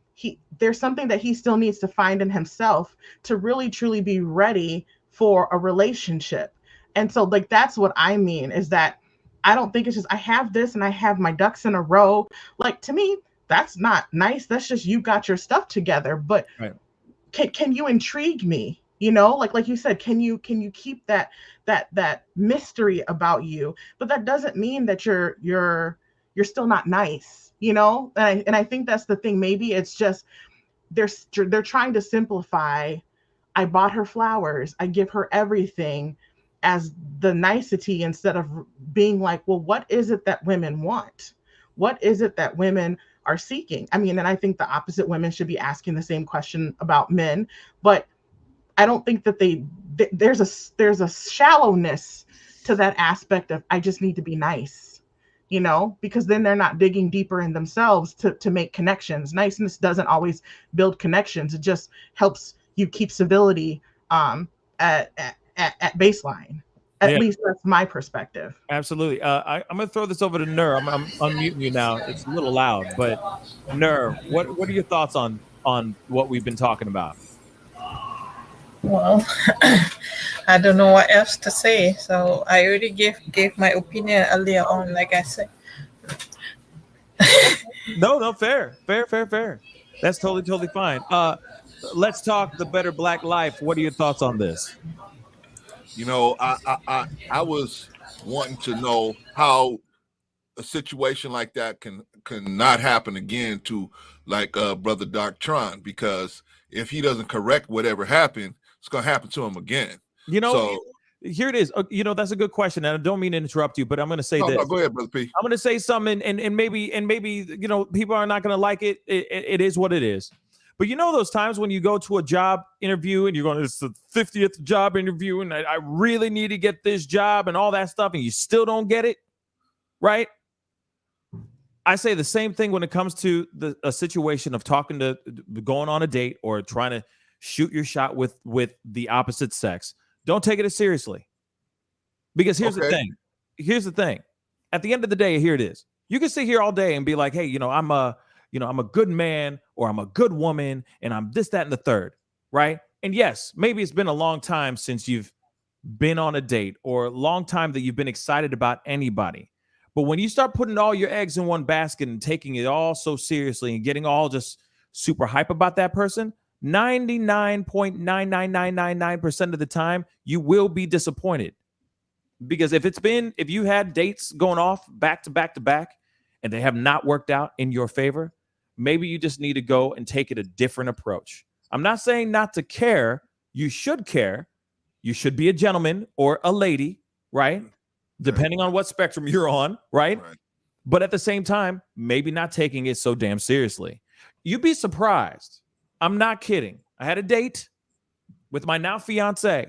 there's something that he still needs to find in himself to really truly be ready for a relationship. And so, like, that's what I mean, is that I don't think it's just I have this and I have my ducks in a row. Like, to me, that's not nice. That's just you got your stuff together. But right. Can you intrigue me? Like you said, can you keep that mystery about you? But that doesn't mean that you're still not nice, And I think that's the thing. Maybe it's just they're trying to simplify. I bought her flowers. I give her everything, as the nicety, instead of being like, well, what is it that women want? What is it that women are seeking? I mean, and I think the opposite, women should be asking the same question about men, but I don't think that there's a shallowness to that aspect of, I just need to be nice, because then they're not digging deeper in themselves to make connections. Niceness doesn't always build connections. It just helps you keep civility at baseline. At least that's my perspective. Absolutely. I'm going to throw this over to Nur. I'm unmuting you now. It's a little loud, but Nur, what are your thoughts on what we've been talking about? Well, I don't know what else to say. So I already gave my opinion earlier on, like I said. No, fair. That's totally fine. Let's talk the Better Black Life. What are your thoughts on this? I was wanting to know how a situation like that can not happen again to, like, Brother Doc Tron, because if he doesn't correct whatever happened, it's going to happen to him again. Here it is. That's a good question, and I don't mean to interrupt you, but I'm going to say this. No, go ahead, Brother P. I'm going to say something, and maybe people are not going to like it. It is what it is. But those times when you go to a job interview and you're going, it's the 50th job interview, and I really need to get this job and all that stuff, and you still don't get it, right? I say the same thing when it comes to a situation of going on a date or trying to shoot your shot with the opposite sex. Don't take it as seriously. Because here's the thing. At the end of the day, here it is. You can sit here all day and be like, hey, I'm a good man, or I'm a good woman, and I'm this, that, and the third, right? And yes, maybe it's been a long time since you've been on a date, or a long time that you've been excited about anybody. But when you start putting all your eggs in one basket and taking it all so seriously and getting all just super hype about that person, 99.99999% of the time, you will be disappointed. Because if you had dates going off back to back to back and they have not worked out in your favor, maybe you just need to go and take it a different approach. I'm not saying not to care. You should care. You should be a gentleman or a lady, right? Depending on what spectrum you're on, right? But at the same time, maybe not taking it so damn seriously. You'd be surprised. I'm not kidding. I had a date with my now fiance,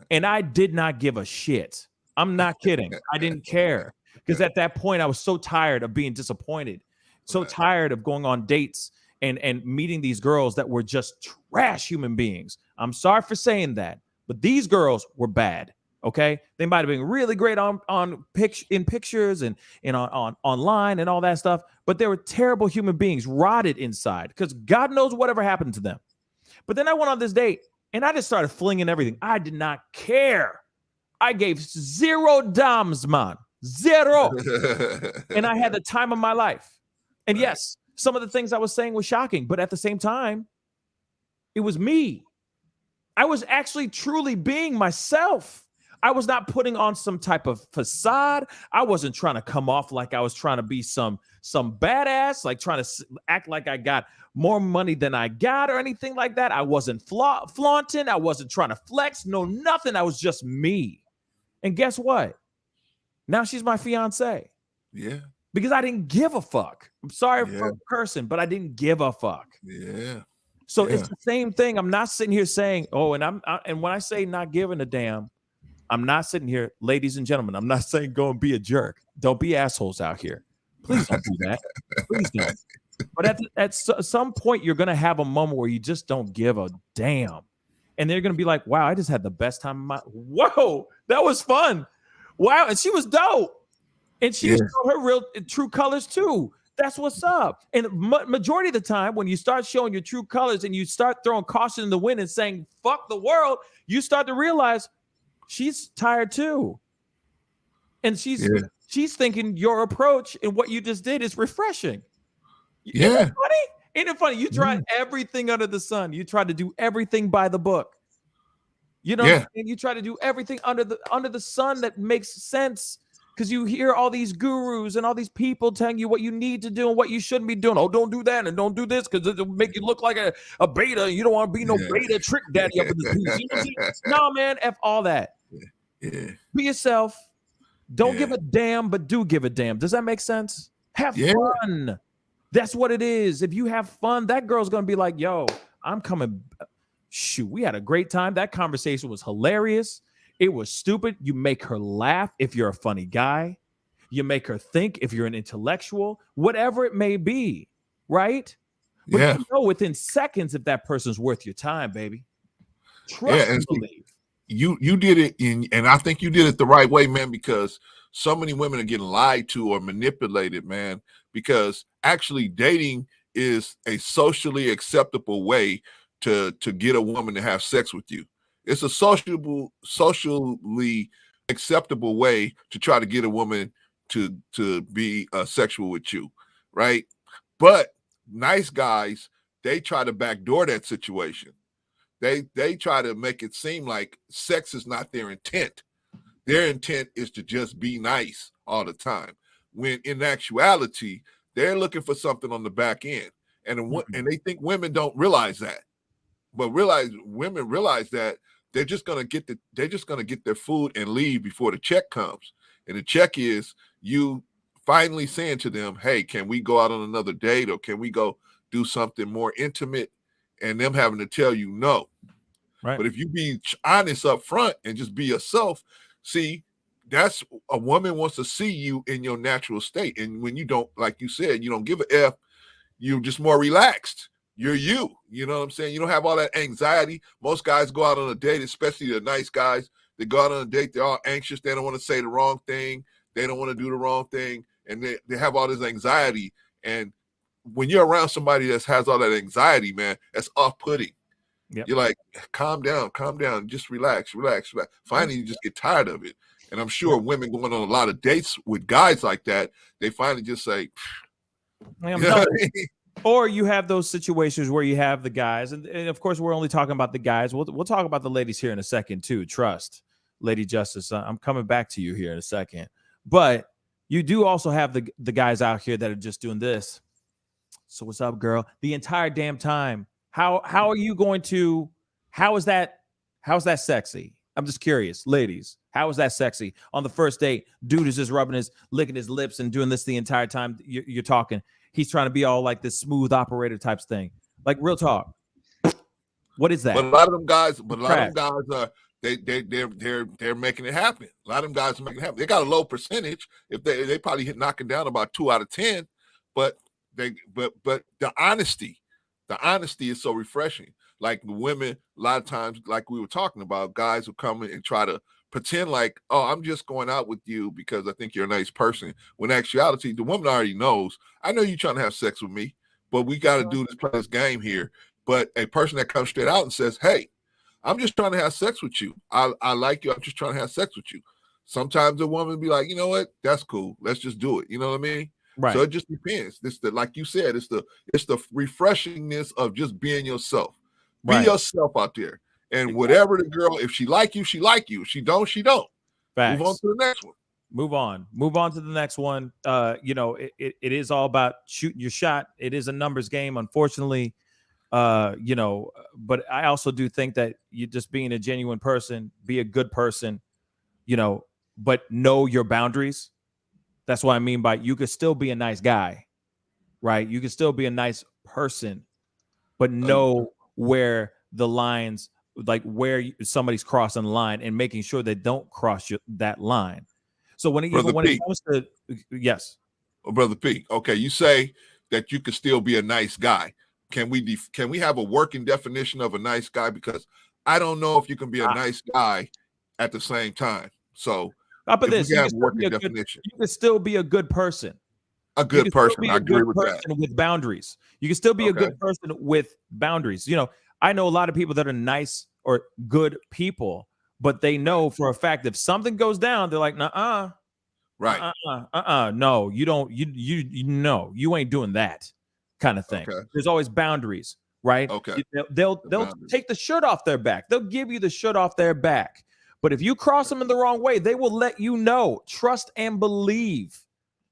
and I did not give a shit. I'm not kidding. I didn't care, because at that point I was so tired of being disappointed, so tired of going on dates and meeting these girls that were just trash human beings. I'm sorry for saying that, but these girls were bad. Okay, they might have been really great in pictures and on online and all that stuff, but they were terrible human beings, rotted inside, because God knows whatever happened to them. But then I went on this date and I just started flinging everything. I did not care. I gave $0, man, zero, and I had the time of my life. And yes, some of the things I was saying was shocking, but at the same time, it was me. I was actually truly being myself. I was not putting on some type of facade. I wasn't trying to come off like I was trying to be some badass, like trying to act like I got more money than I got or anything like that. I wasn't flaunting. I wasn't trying to flex. No, nothing. I was just me. And guess what? Now she's my fiance. Yeah. Because I didn't give a fuck. I'm sorry for cursing, but I didn't give a fuck. Yeah. So it's the same thing. I'm not sitting here saying, oh, and when I say not giving a damn, I'm not sitting here, ladies and gentlemen, I'm not saying go and be a jerk. Don't be assholes out here. Please don't do that. Please don't. But at some point, you're going to have a moment where you just don't give a damn. And they're going to be like, wow, I just had the best time of my... Whoa, that was fun. Wow, and she was dope. And she showed her real, true colors too. That's what's up. And majority of the time, when you start showing your true colors and you start throwing caution in the wind and saying, fuck the world, you start to realize she's tired too. And she's thinking your approach and what you just did is refreshing. Yeah. Isn't it funny? Ain't it funny? You tried everything under the sun. You tried to do everything by the book. You know what I'm saying? You try to do everything under the sun that makes sense. Because you hear all these gurus and all these people telling you what you need to do and what you shouldn't be doing. Oh, don't do that and don't do this because it'll make you look like a beta. You don't want to be no beta trick daddy up in the piece. You know what I'm saying? No, man, F all that. Yeah. Be yourself. Don't give a damn, but do give a damn. Does that make sense? Have fun. That's what it is. If you have fun, that girl's going to be like, yo, I'm coming. Shoot, we had a great time. That conversation was hilarious. It was stupid. You make her laugh if you're a funny guy. You make her think if you're an intellectual, whatever it may be, right? But you know within seconds if that person's worth your time, baby. Trust and believe. You did it and I think you did it the right way, man, because so many women are getting lied to or manipulated, man, because actually dating is a socially acceptable way to get a woman to have sex with you. It's a socially acceptable way to try to get a woman to be sexual with you, right? But nice guys, they try to backdoor that situation. They try to make it seem like sex is not their intent. Their intent is to just be nice all the time. When in actuality, they're looking for something on the back end. And they think women don't realize that. But women realize that they're just gonna get their food and leave before the check comes. And the check is you finally saying to them, hey, can we go out on another date or can we go do something more intimate? And them having to tell you no. Right. But if you be honest up front and just be yourself, see, that's a woman wants to see you in your natural state. And when you don't, like you said, you don't give a F, you're just more relaxed. You're you know what I'm saying? You don't have all that anxiety. Most guys go out on a date, especially the nice guys. They go out on a date, they're all anxious. They don't want to say the wrong thing. They don't want to do the wrong thing. And they have all this anxiety. And when you're around somebody that has all that anxiety, man, that's off-putting. Yep. You're like, calm down, just relax. Finally, you just get tired of it. And I'm sure women going on a lot of dates with guys like that, they finally just say, or you have those situations where you have the guys, and of course, we're only talking about the guys. We'll talk about the ladies here in a second too. Trust, Lady Justice. I'm coming back to you here in a second. But you do also have the guys out here that are just doing this. So what's up, girl? The entire damn time. How are you going to? How's that sexy? I'm just curious, ladies. How is that sexy on the first date? Dude is just licking his lips and doing this the entire time you're talking. He's trying to be all like this smooth operator types thing. Like real talk. What is that? But a lot of them guys are they're making it happen. A lot of them guys are making it happen. They got a low percentage. If they probably knocking down about 2 out of 10, but the honesty is so refreshing. Like the women, a lot of times, like we were talking about, guys will come in and try to pretend like, oh, I'm just going out with you because I think you're a nice person. When in actuality, the woman already knows, I know you're trying to have sex with me, but we got to do this game here. But a person that comes straight out and says, hey, I'm just trying to have sex with you. I like you. I'm just trying to have sex with you. Sometimes a woman be like, you know what? That's cool. Let's just do it. You know what I mean? Right. So it just depends. Like you said, it's the refreshingness of just being yourself. Be yourself out there. And whatever the girl, if she like you, she like you. If she don't, she don't. Facts. Move on to the next one. Move on to the next one. It is all about shooting your shot. It is a numbers game, unfortunately. But I also do think that you just being a genuine person, be a good person, but know your boundaries. That's what I mean by you could still be a nice guy, right? You could still be a nice person, but know where the lines, like where somebody's crossing the line and making sure they don't cross that line. So when it comes to, yes. Brother P, okay, you say that you could still be a nice guy. Can we have a working definition of a nice guy? Because I don't know if you can be a nice guy at the same time. So you can still be a good person. A good person. I agree with that. With boundaries. You can still be a good person with boundaries. I know a lot of people that are nice or good people, but they know for a fact if something goes down, they're like, nah, right, no, you don't, you ain't doing that kind of thing. Okay. There's always boundaries, right? Okay. They'll take the shirt off their back. They'll give you the shirt off their back. But if you cross them in the wrong way, they will let you know. Trust and believe.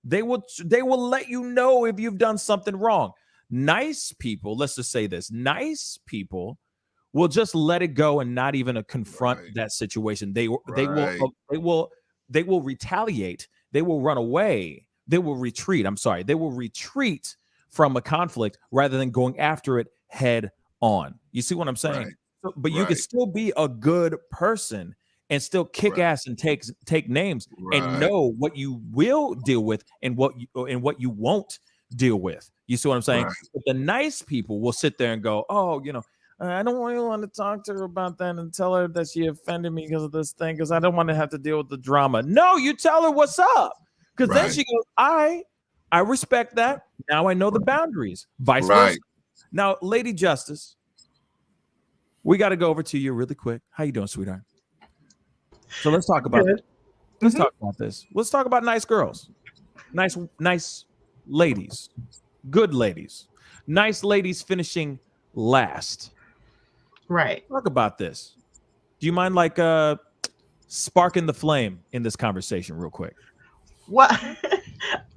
They will let you know if you've done something wrong. Nice people, let's just say this, nice people will just let it go and not even confront that situation. They will retaliate. They will run away. They will retreat. They will retreat from a conflict rather than going after it head on. You see what I'm saying? But you can still be a good person and still kick ass and take names and know what you will deal with and what you won't deal with. You see what I'm saying? But the nice people will sit there and go, oh, I don't really want to talk to her about that and tell her that she offended me because of this thing, because I don't want to have to deal with the drama. No, you tell her what's up. Because then she goes, I respect that. Now I know the boundaries. Vice versa. Now, Lady Justice, we got to go over to you really quick. How you doing, sweetheart? So let's talk about it. Let's talk about this. Let's talk about nice girls. Nice ladies. Good ladies. Nice ladies finishing last. Right. Talk about this. Do you mind sparking the flame in this conversation real quick? Well,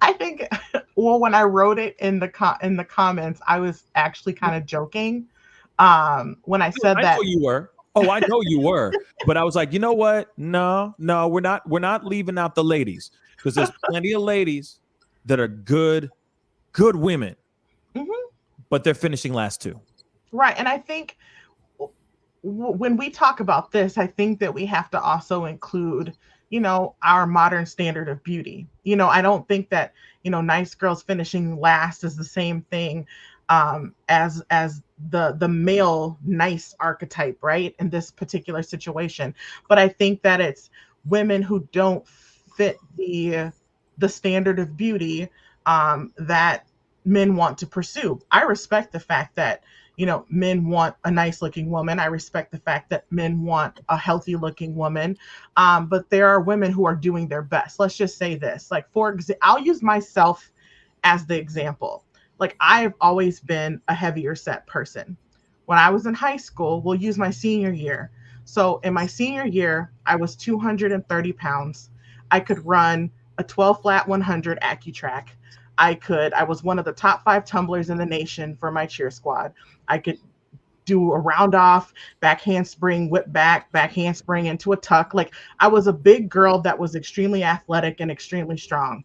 I think when I wrote it in the comments, I was actually kind of joking. When I said that. I know you were. Oh, I know you were. But I was like, you know what? No, we're not leaving out the ladies, because there's plenty of ladies that are good women, but they're finishing last too. Right. And I think when we talk about this, I think that we have to also include, our modern standard of beauty. I don't think that, nice girls finishing last is the same thing as the male nice archetype, right? In this particular situation. But I think that it's women who don't fit the standard of beauty that men want to pursue. I respect the fact that, men want a nice looking woman. I respect the fact that men want a healthy looking woman. But there are women who are doing their best. Let's just say this, I'll use myself as the example. I've always been a heavier set person. When I was in high school, we'll use my senior year. So in my senior year, I was 230 pounds. I could run a 12 flat 100 AccuTrack. I was one of the top 5 tumblers in the nation for my cheer squad. I could do a round off, back handspring, whip back handspring into a tuck. Like, I was a big girl that was extremely athletic and extremely strong.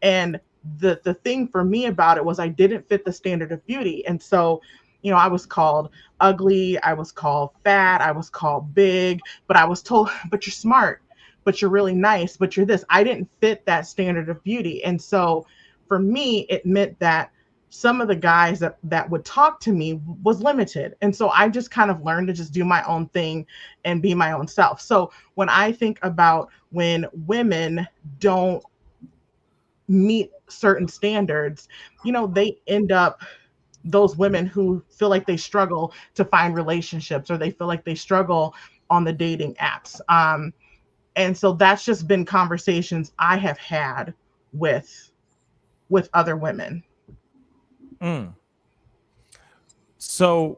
And the thing for me about it was I didn't fit the standard of beauty. And so, I was called ugly, I was called fat, I was called big, but I was told, but you're smart, but you're really nice, but you're this. I didn't fit that standard of beauty. And so for me, it meant that some of the guys that would talk to me was limited. And so I just kind of learned to just do my own thing and be my own self. So when I think about when women don't meet certain standards, they end up, those women who feel like they struggle to find relationships, or they feel like they struggle on the dating apps. And so that's just been conversations I have had with other women. So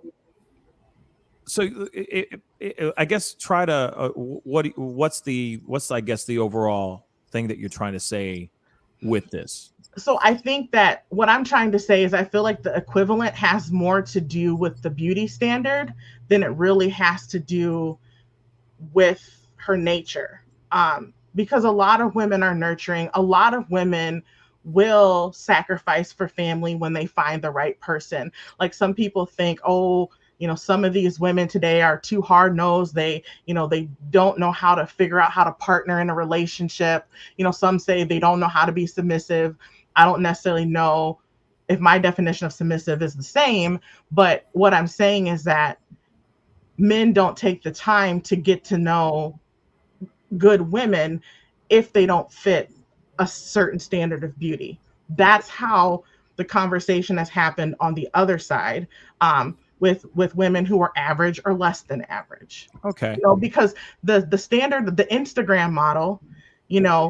I guess try to what's I guess the overall thing that you're trying to say with this? So I think that what I'm trying to say is I feel like the equivalent has more to do with the beauty standard than it really has to do with her nature. Because a lot of women are nurturing. A lot of women will sacrifice for family when they find the right person. Like, some people think, oh, some of these women today are too hard-nosed. They don't know how to figure out how to partner in a relationship. Some say they don't know how to be submissive. I don't necessarily know if my definition of submissive is the same, but what I'm saying is that men don't take the time to get to know good women if they don't fit a certain standard of beauty. That's how the conversation has happened on the other side, with women who are average or less than average. Okay. Because the standard, the Instagram model,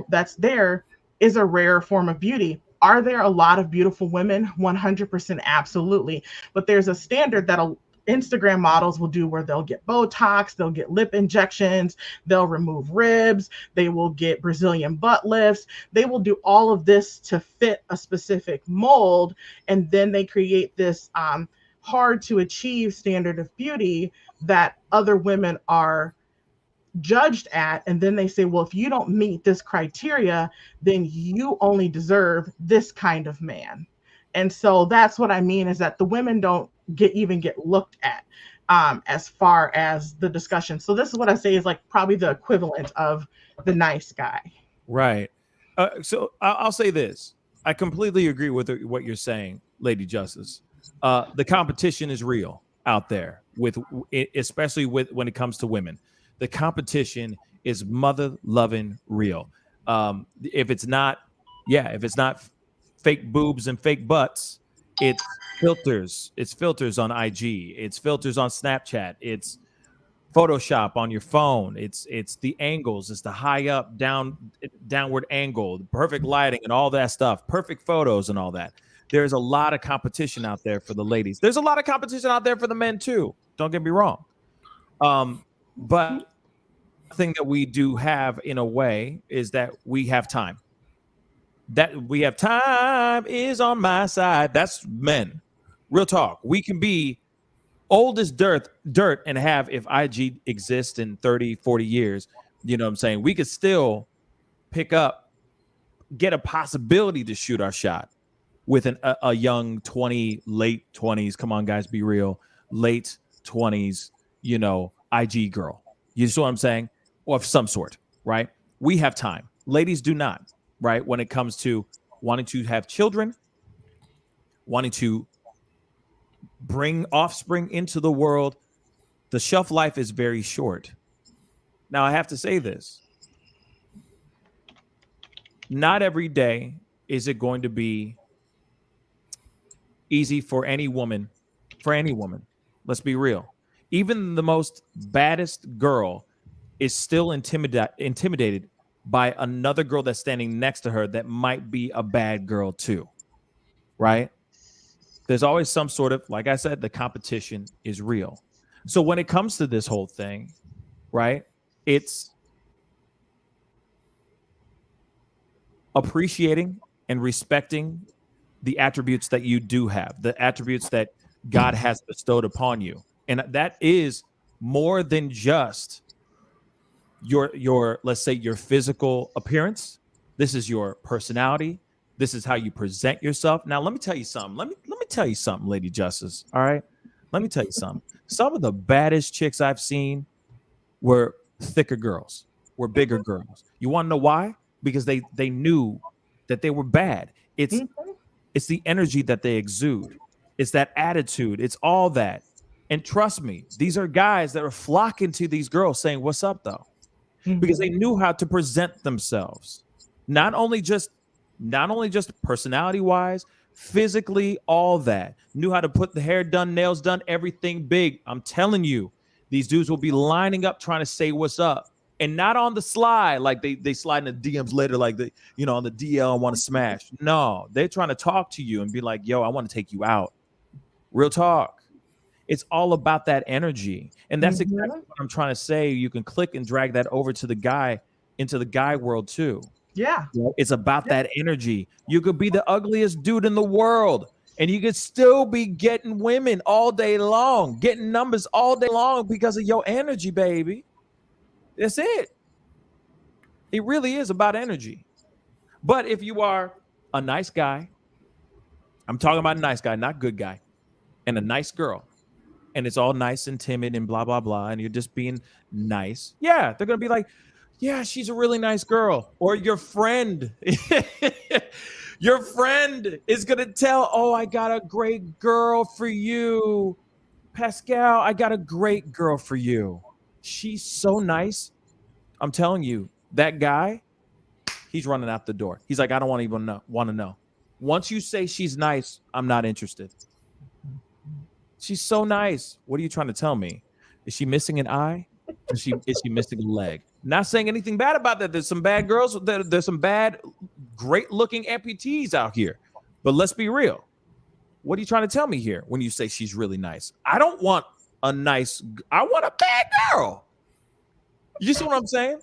that's there, is a rare form of beauty. Are there a lot of beautiful women? 100%, absolutely. But there's a standard that Instagram models will do where they'll get Botox, they'll get lip injections, they'll remove ribs, they will get Brazilian butt lifts. They will do all of this to fit a specific mold. And then they create this hard to achieve standard of beauty that other women are judged at. And then they say, well, if you don't meet this criteria, then you only deserve this kind of man. And so that's what I mean, is that the women don't even get looked at as far as the discussion. So this is what I say is like probably the equivalent of the nice guy. Right. So I'll say this. I completely agree with what you're saying, Lady Justice. The competition is real out there, especially when it comes to women. The competition is mother-loving real. If it's not fake boobs and fake butts, it's filters. It's filters on IG. It's filters on Snapchat. It's Photoshop on your phone. It's the angles. It's the high up, downward angle, the perfect lighting and all that stuff. Perfect photos and all that. There's a lot of competition out there for the ladies. There's a lot of competition out there for the men too. Don't get me wrong. But the thing that we do have in a way is that we have time. That we have time is on my side. That's men. Real talk. We can be old as dirt and have, if IG exists in 30, 40 years, you know what I'm saying? We could still get a possibility to shoot our shot with a young 20, late 20s. Come on, guys, be real. Late 20s, IG girl. You see what I'm saying? Or of some sort, right? We have time. Ladies do not, right? When it comes to wanting to have children, wanting to bring offspring into the world, the shelf life is very short. Now, I have to say this. Not every day is it going to be easy for any woman. Let's be real. Even the most baddest girl is still intimidated by another girl that's standing next to her that might be a bad girl too, right? There's always some sort of, like I said, the competition is real. So when it comes to this whole thing, right, it's appreciating and respecting the attributes that you do have, the attributes that God has bestowed upon you. And that is more than just your let's say your physical appearance. This is your personality. This is how you present yourself. Now let me tell you something. Let me tell you something, Lady Justice. All right. Let me tell you something. Some of the baddest chicks I've seen were thicker girls, were bigger girls. You want to know why? Because they knew that they were bad. It's the energy that they exude. It's that attitude. It's all that. And trust me, these are guys that are flocking to these girls saying, "What's up, though?" Because they knew how to present themselves. Not only just personality wise, physically, all that. Knew how to put the hair done, nails done, everything big. I'm telling you, these dudes will be lining up trying to say what's up. And not on the slide, like they slide in the DMs later, like they, on the DL and want to smash. No, they're trying to talk to you and be like, "Yo, I want to take you out." Real talk. It's all about that energy. And that's exactly what I'm trying to say. You can click and drag that over to the guy, into the guy world too. Yeah. It's about that energy. You could be the ugliest dude in the world and you could still be getting women all day long, getting numbers all day long because of your energy, baby. That's it. It really is about energy. But if you are a nice guy, I'm talking about a nice guy, not good guy, and a nice girl, and it's all nice and timid and blah, blah, blah, and you're just being nice. Yeah, they're going to be like, "Yeah, she's a really nice girl." Or your friend, your friend is going to tell, "Oh, I got a great girl for you. Pascal, I got a great girl for you. She's so nice." I'm telling you, that guy, he's running out the door. He's like, "I don't want to know. Once you say she's nice, I'm not interested. She's so nice. What are you trying to tell me? Is she missing an eye? Is she missing a leg?" Not saying anything bad about that. There's some bad girls. There's some bad, great looking amputees out here. But let's be real. What are you trying to tell me here when you say she's really nice? I don't want I want a bad girl. You see what I'm saying?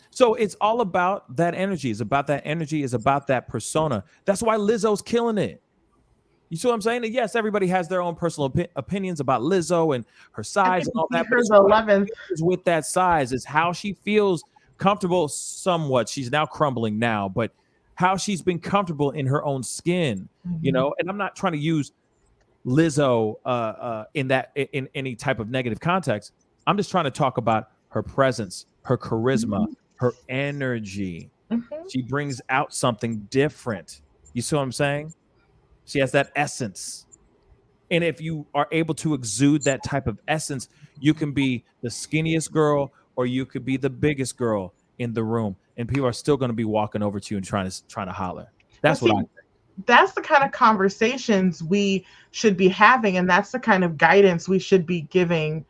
So it's all about that energy. It's about that energy. It's about that persona. That's why Lizzo's killing it. You see what I'm saying? And yes, everybody has their own personal opinions about Lizzo and her size and all that. But 11th with that size is how she feels comfortable somewhat. She's now crumbling now, but how she's been comfortable in her own skin, and I'm not trying to use Lizzo in any type of negative context. I'm just trying to talk about her presence, her charisma, her energy. She brings out something different. You see what I'm saying? She has that essence. And if you are able to exude that type of essence, you can be the skinniest girl or you could be the biggest girl in the room. And people are still going to be walking over to you and trying to holler. That's what I think. That's the kind of conversations we should be having. And that's the kind of guidance we should be giving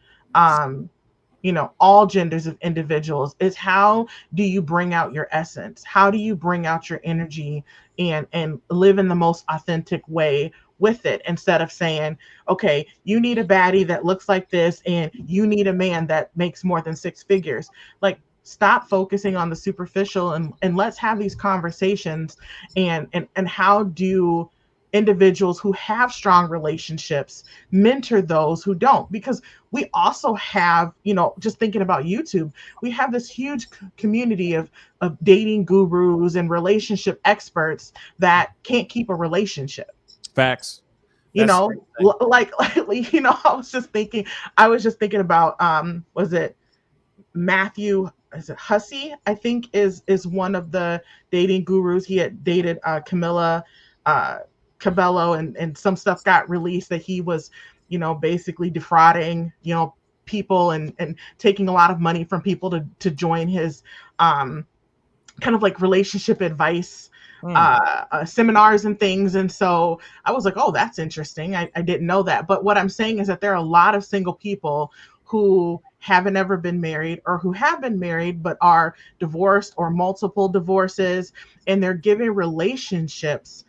all genders of individuals, is how do you bring out your essence? How do you bring out your energy and live in the most authentic way with it, instead of saying, "Okay, you need a baddie that looks like this and you need a man that makes more than 6 figures." Like, stop focusing on the superficial and let's have these conversations and how do individuals who have strong relationships mentor those who don't, because we also have, just thinking about YouTube, we have this huge community of dating gurus and relationship experts that can't keep a relationship. Facts. I was just thinking about was it Matthew, is it Hussey, I think is one of the dating gurus. He had dated Camilla Cabello, and some stuff got released that he was, basically defrauding, people and taking a lot of money from people to join his kind of like relationship advice seminars and things. And so I was like, oh, that's interesting. I didn't know that. But what I'm saying is that there are a lot of single people who haven't ever been married or who have been married but are divorced or multiple divorces, and they're giving relationships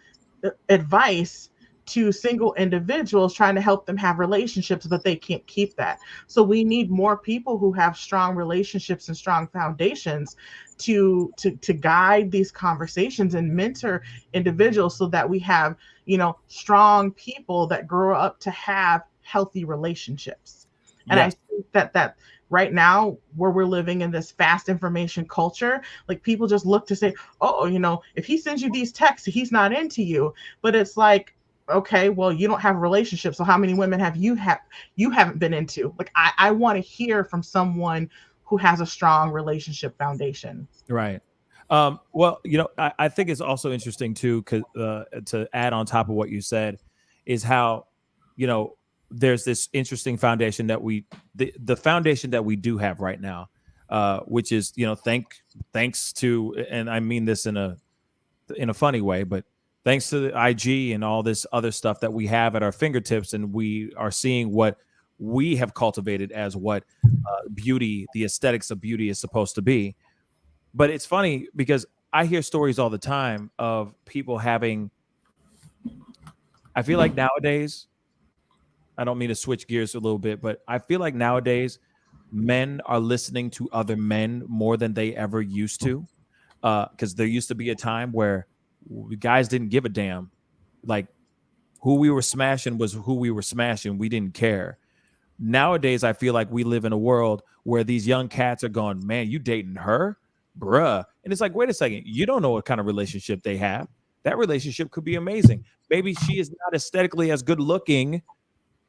advice to single individuals, trying to help them have relationships, but they can't keep that. So we need more people who have strong relationships and strong foundations to guide these conversations and mentor individuals, so that we have, strong people that grow up to have healthy relationships. And Yes. I think that right now, where we're living in this fast information culture, like, people just look to say, oh, if he sends you these texts, he's not into you. But it's like, okay, well, you don't have a relationship, so how many women have you haven't been into? Like, I want to hear from someone who has a strong relationship foundation. Right. Well, I think it's also interesting too, because to add on top of what you said, is how, there's this interesting foundation that the foundation that we do have right now, which is, thanks to, and I mean this in a funny way, but thanks to the IG and all this other stuff that we have at our fingertips, and we are seeing what we have cultivated as what beauty, the aesthetics of beauty is supposed to be. But it's funny because I hear stories all the time of people having, I feel like nowadays, I don't mean to switch gears a little bit, but I feel like nowadays men are listening to other men more than they ever used to. Because there used to be a time where guys didn't give a damn. Like, who we were smashing was who we were smashing. We didn't care. Nowadays, I feel like we live in a world where these young cats are going, man, you dating her? Bruh. And it's like, wait a second. You don't know what kind of relationship they have. That relationship could be amazing. Maybe she is not aesthetically as good looking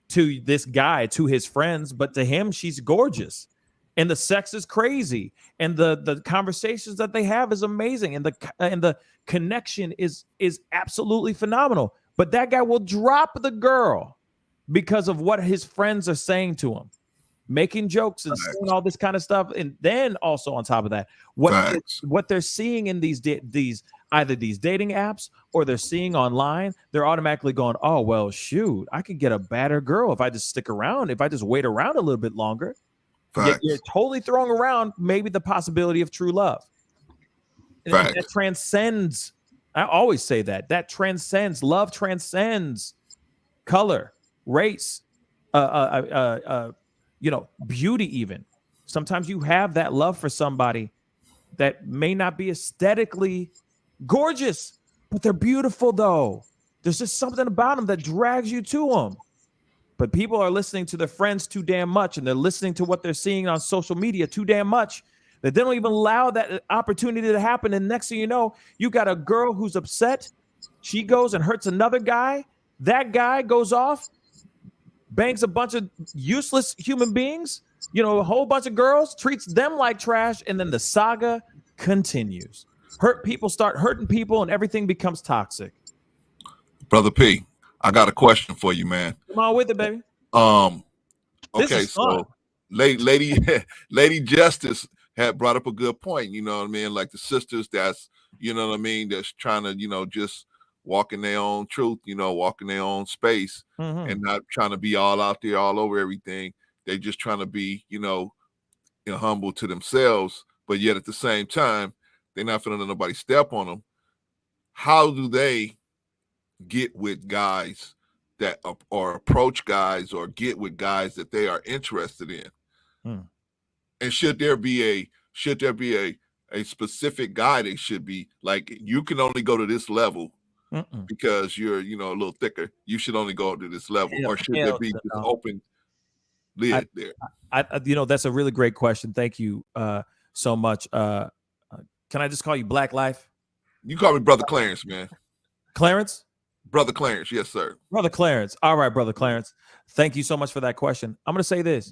to this guy, to his friends, but to him, she's gorgeous. And the sex is crazy. And the conversations that they have is amazing. And the connection is absolutely phenomenal. But that guy will drop the girl because of what his friends are saying to him, making jokes and saying all this kind of stuff. And then also on top of that, what they're seeing in these either these dating apps or they're seeing online, they're automatically going, oh, well, shoot, I could get a better girl if I just stick around, if I just wait around a little bit longer. You're totally throwing around maybe the possibility of true love. And that transcends, I always say that transcends, love transcends color, race, beauty even. Sometimes you have that love for somebody that may not be aesthetically gorgeous, but they're beautiful though. There's just something about them that drags you to them. But people are listening to their friends too damn much, and they're listening to what they're seeing on social media too damn much, that they don't even allow that opportunity to happen. And next thing you know, you got a girl who's upset. She goes and hurts another guy. That guy goes off, bangs a bunch of useless human beings, a whole bunch of girls, treats them like trash, and then the saga continues. People start hurting people, and everything becomes toxic. Brother P, I got a question for you, man. Come on with it, baby. Okay, so Lady Justice had brought up a good point, you know what I mean? Like the sisters that's, that's trying to, just walk in their own truth, walk in their own space, and not trying to be all out there, all over everything. They just trying to be, humble to themselves, but yet at the same time, they're not feeling nobody step on them. How do they get with guys that or approach guys or get with guys that they are interested in? And should there be a specific guy they should be like, you can only go to this level because you're a little thicker, you should only go to this level? Or should there be this open lid there? That's a really great question. Thank you so much. Can I just call you Black Life? You call me Brother Clarence, man. Clarence? Brother Clarence, yes, sir. Brother Clarence. All right, Brother Clarence. Thank you so much for that question. I'm going to say this.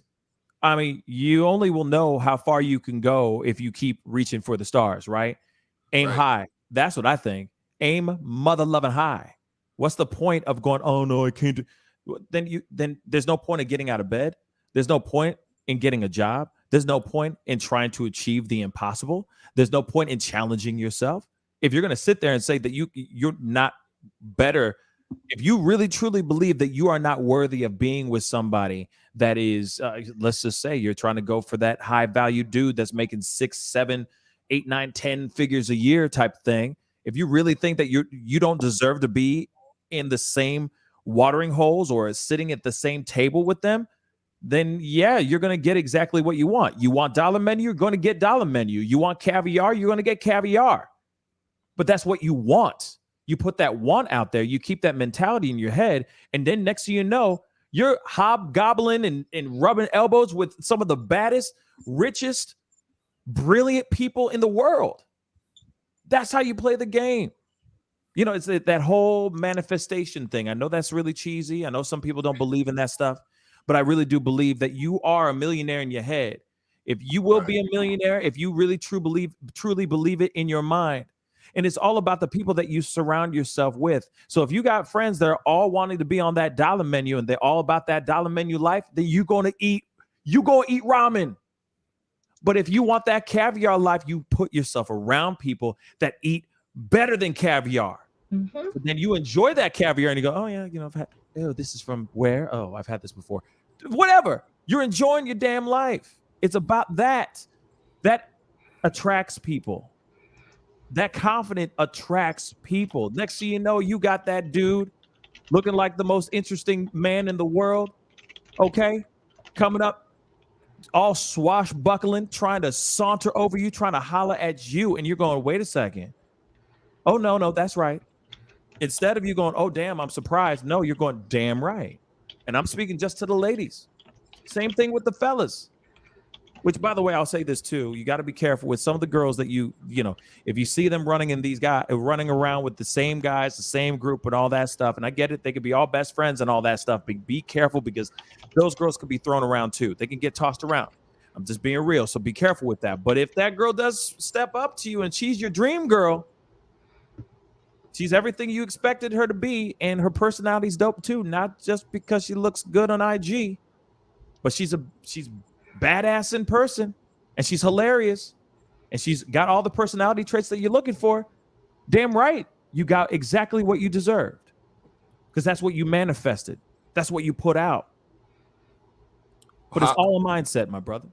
I mean, you only will know how far you can go if you keep reaching for the stars, right? Aim high. That's what I think. Aim mother loving high. What's the point of going, oh no, I can't do? Then there's no point in getting out of bed. There's no point in getting a job. There's no point in trying to achieve the impossible. There's no point in challenging yourself. If you're going to sit there and say that you're not better, if you really truly believe that you are not worthy of being with somebody that is, let's just say you're trying to go for that high value dude that's making 6, 7, 8, 9, 10 figures a year type thing. If you really think that you don't deserve to be in the same watering holes or sitting at the same table with them, then yeah, you're going to get exactly what you want. You want dollar menu, you're going to get dollar menu. You want caviar, you're going to get caviar. But that's what you want. You put that want out there, you keep that mentality in your head, and then next thing you know, you're hobgobbling and rubbing elbows with some of the baddest, richest, brilliant people in the world. That's how you play the game. You know, it's that whole manifestation thing. I know that's really cheesy. I know some people don't believe in that stuff, but I really do believe that you are a millionaire in your head. If you will be a millionaire, if you really truly believe it in your mind. And it's all about the people that you surround yourself with. So if you got friends that are all wanting to be on that dollar menu and they're all about that dollar menu life, then you're going to eat ramen. But if you want that caviar life, you put yourself around people that eat better than caviar. Mm-hmm. But then you enjoy that caviar and you go, oh yeah, you know, this is from where? Oh, I've had this before. Whatever. You're enjoying your damn life. It's about that. That attracts people. That confident attracts people. Next thing you know, you got that dude looking like the most interesting man in the world. Okay. Coming up all swashbuckling, trying to saunter over you, trying to holler at you. And you're going, wait a second. Oh, no, that's right. Instead of you going, oh, damn, I'm surprised. No, you're going, damn right. And I'm speaking just to the ladies. Same thing with the fellas. Which, by the way, I'll say this too. You got to be careful with some of the girls that you know, if you see them running around with the same guys, the same group and all that stuff. And I get it. They could be all best friends and all that stuff. But be careful because those girls could be thrown around too. They can get tossed around. I'm just being real. So be careful with that. But if that girl does step up to you and she's your dream girl, she's everything you expected her to be. And her personality's dope too. Not just because she looks good on IG, but she's badass in person, and she's hilarious, and she's got all the personality traits that you're looking for. Damn right, you got exactly what you deserved, because that's what you manifested. That's what you put out. But it's all a mindset, my brother.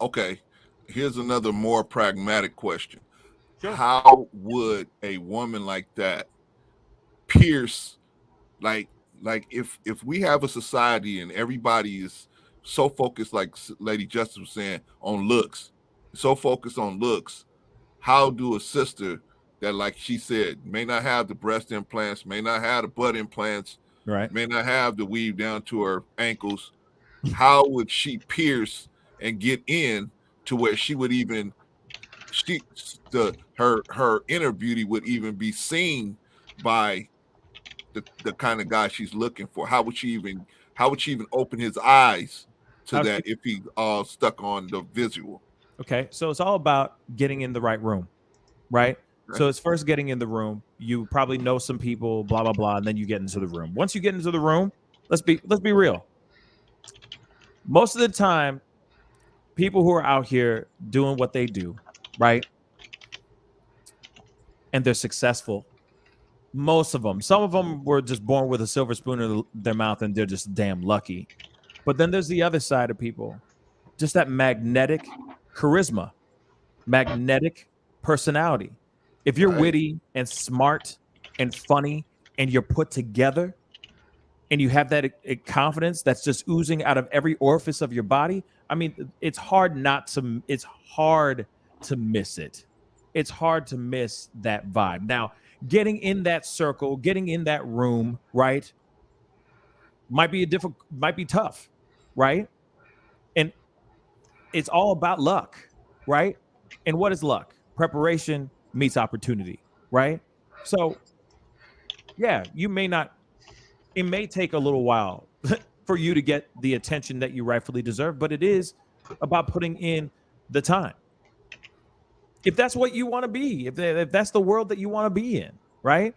Okay, here's another more pragmatic question. Sure. How would a woman like that pierce, like if we have a society and everybody is so focused, like Lady Justice was saying, on looks, so focused on looks, how do a sister that, like she said, may not have the breast implants, may not have the butt implants, right, may not have the weave down to her ankles, how would she pierce and get in to where she would even her inner beauty would even be seen by the kind of guy she's looking for? How would she even open his eyes to that if he stuck on the visual? Okay, so it's all about getting in the right room, right? So it's first getting in the room. You probably know some people, blah blah blah, and then you get into the room. Once you get into the room, let's be real. Most of the time, people who are out here doing what they do, right, and they're successful. Most of them, some of them were just born with a silver spoon in their mouth, and they're just damn lucky. But then there's the other side of people, just that magnetic charisma, magnetic personality. If you're witty and smart and funny and you're put together and you have that confidence that's just oozing out of every orifice of your body, I mean, it's hard to miss it. It's hard to miss that vibe. Now, getting in that circle, getting in that room, right, might be tough, right? And it's all about luck, right? And what is luck? Preparation meets opportunity, right? So, yeah, it may take a little while for you to get the attention that you rightfully deserve, but it is about putting in the time. If that's what you want to be, if that's the world that you want to be in, right?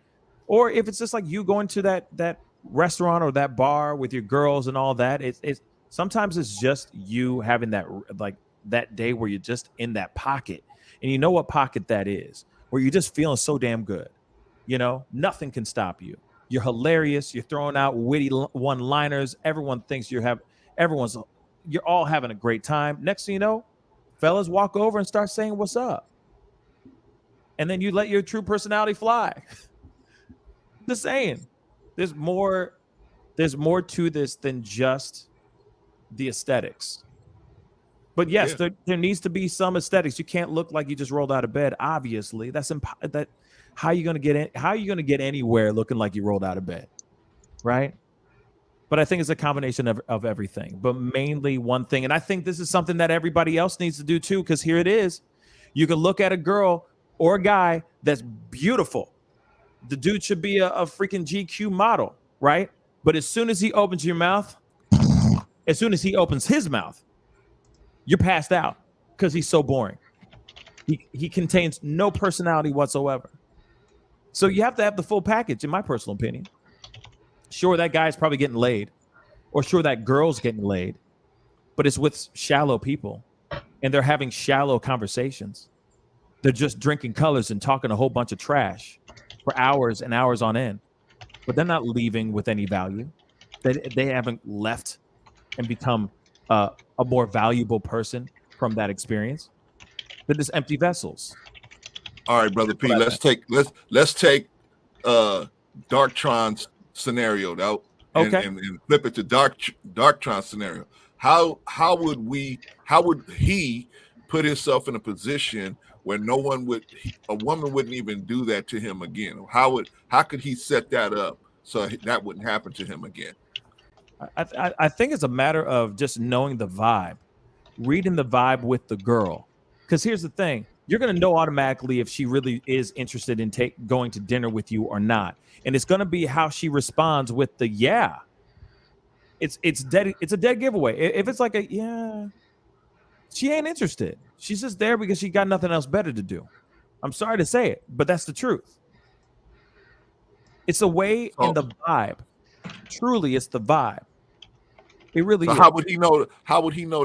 Or if it's just like you going to that restaurant or that bar with your girls and all that, it's sometimes it's just you having that day where you're just in that pocket, and you know what pocket that is, where you're just feeling so damn good. You know, nothing can stop you. You're hilarious. You're throwing out witty one-liners. Everyone thinks you're all having a great time. Next thing you know, fellas walk over and start saying what's up, and then you let your true personality fly. Just saying. There's more to this than just the aesthetics. But yes, there needs to be some aesthetics. You can't look like you just rolled out of bed. Obviously, how are you going to get in? How are you going to get anywhere looking like you rolled out of bed, right? But I think it's a combination of everything. But mainly one thing, and I think this is something that everybody else needs to do too. Because here it is, you can look at a girl or a guy that's beautiful. The dude should be a freaking GQ model, right? But as soon as he opens his mouth, you're passed out because he's so boring. He contains no personality whatsoever. So you have to have the full package, in my personal opinion. Sure, that guy's probably getting laid, or sure, that girl's getting laid, but it's with shallow people, and they're having shallow conversations. They're just drinking colors and talking a whole bunch of trash for hours and hours on end, but they're not leaving with any value. They haven't left and become a more valuable person from that experience. They're just empty vessels. All right, brother P. Let's take Darktron's scenario now, and flip it to Darktron's scenario. How would he put himself in a position where a woman wouldn't even do that to him again? How could he set that up so that wouldn't happen to him again? I think it's a matter of just knowing the vibe, reading the vibe with the girl. Because here's the thing. You're going to know automatically if she really is interested in going to dinner with you or not. And it's going to be how she responds with the yeah. It's a dead giveaway. If it's like a yeah, she ain't interested. She's just there because she got nothing else better to do. I'm sorry to say it, but that's the truth. It's a way in the vibe. Truly, it's the vibe. It really is. How would he know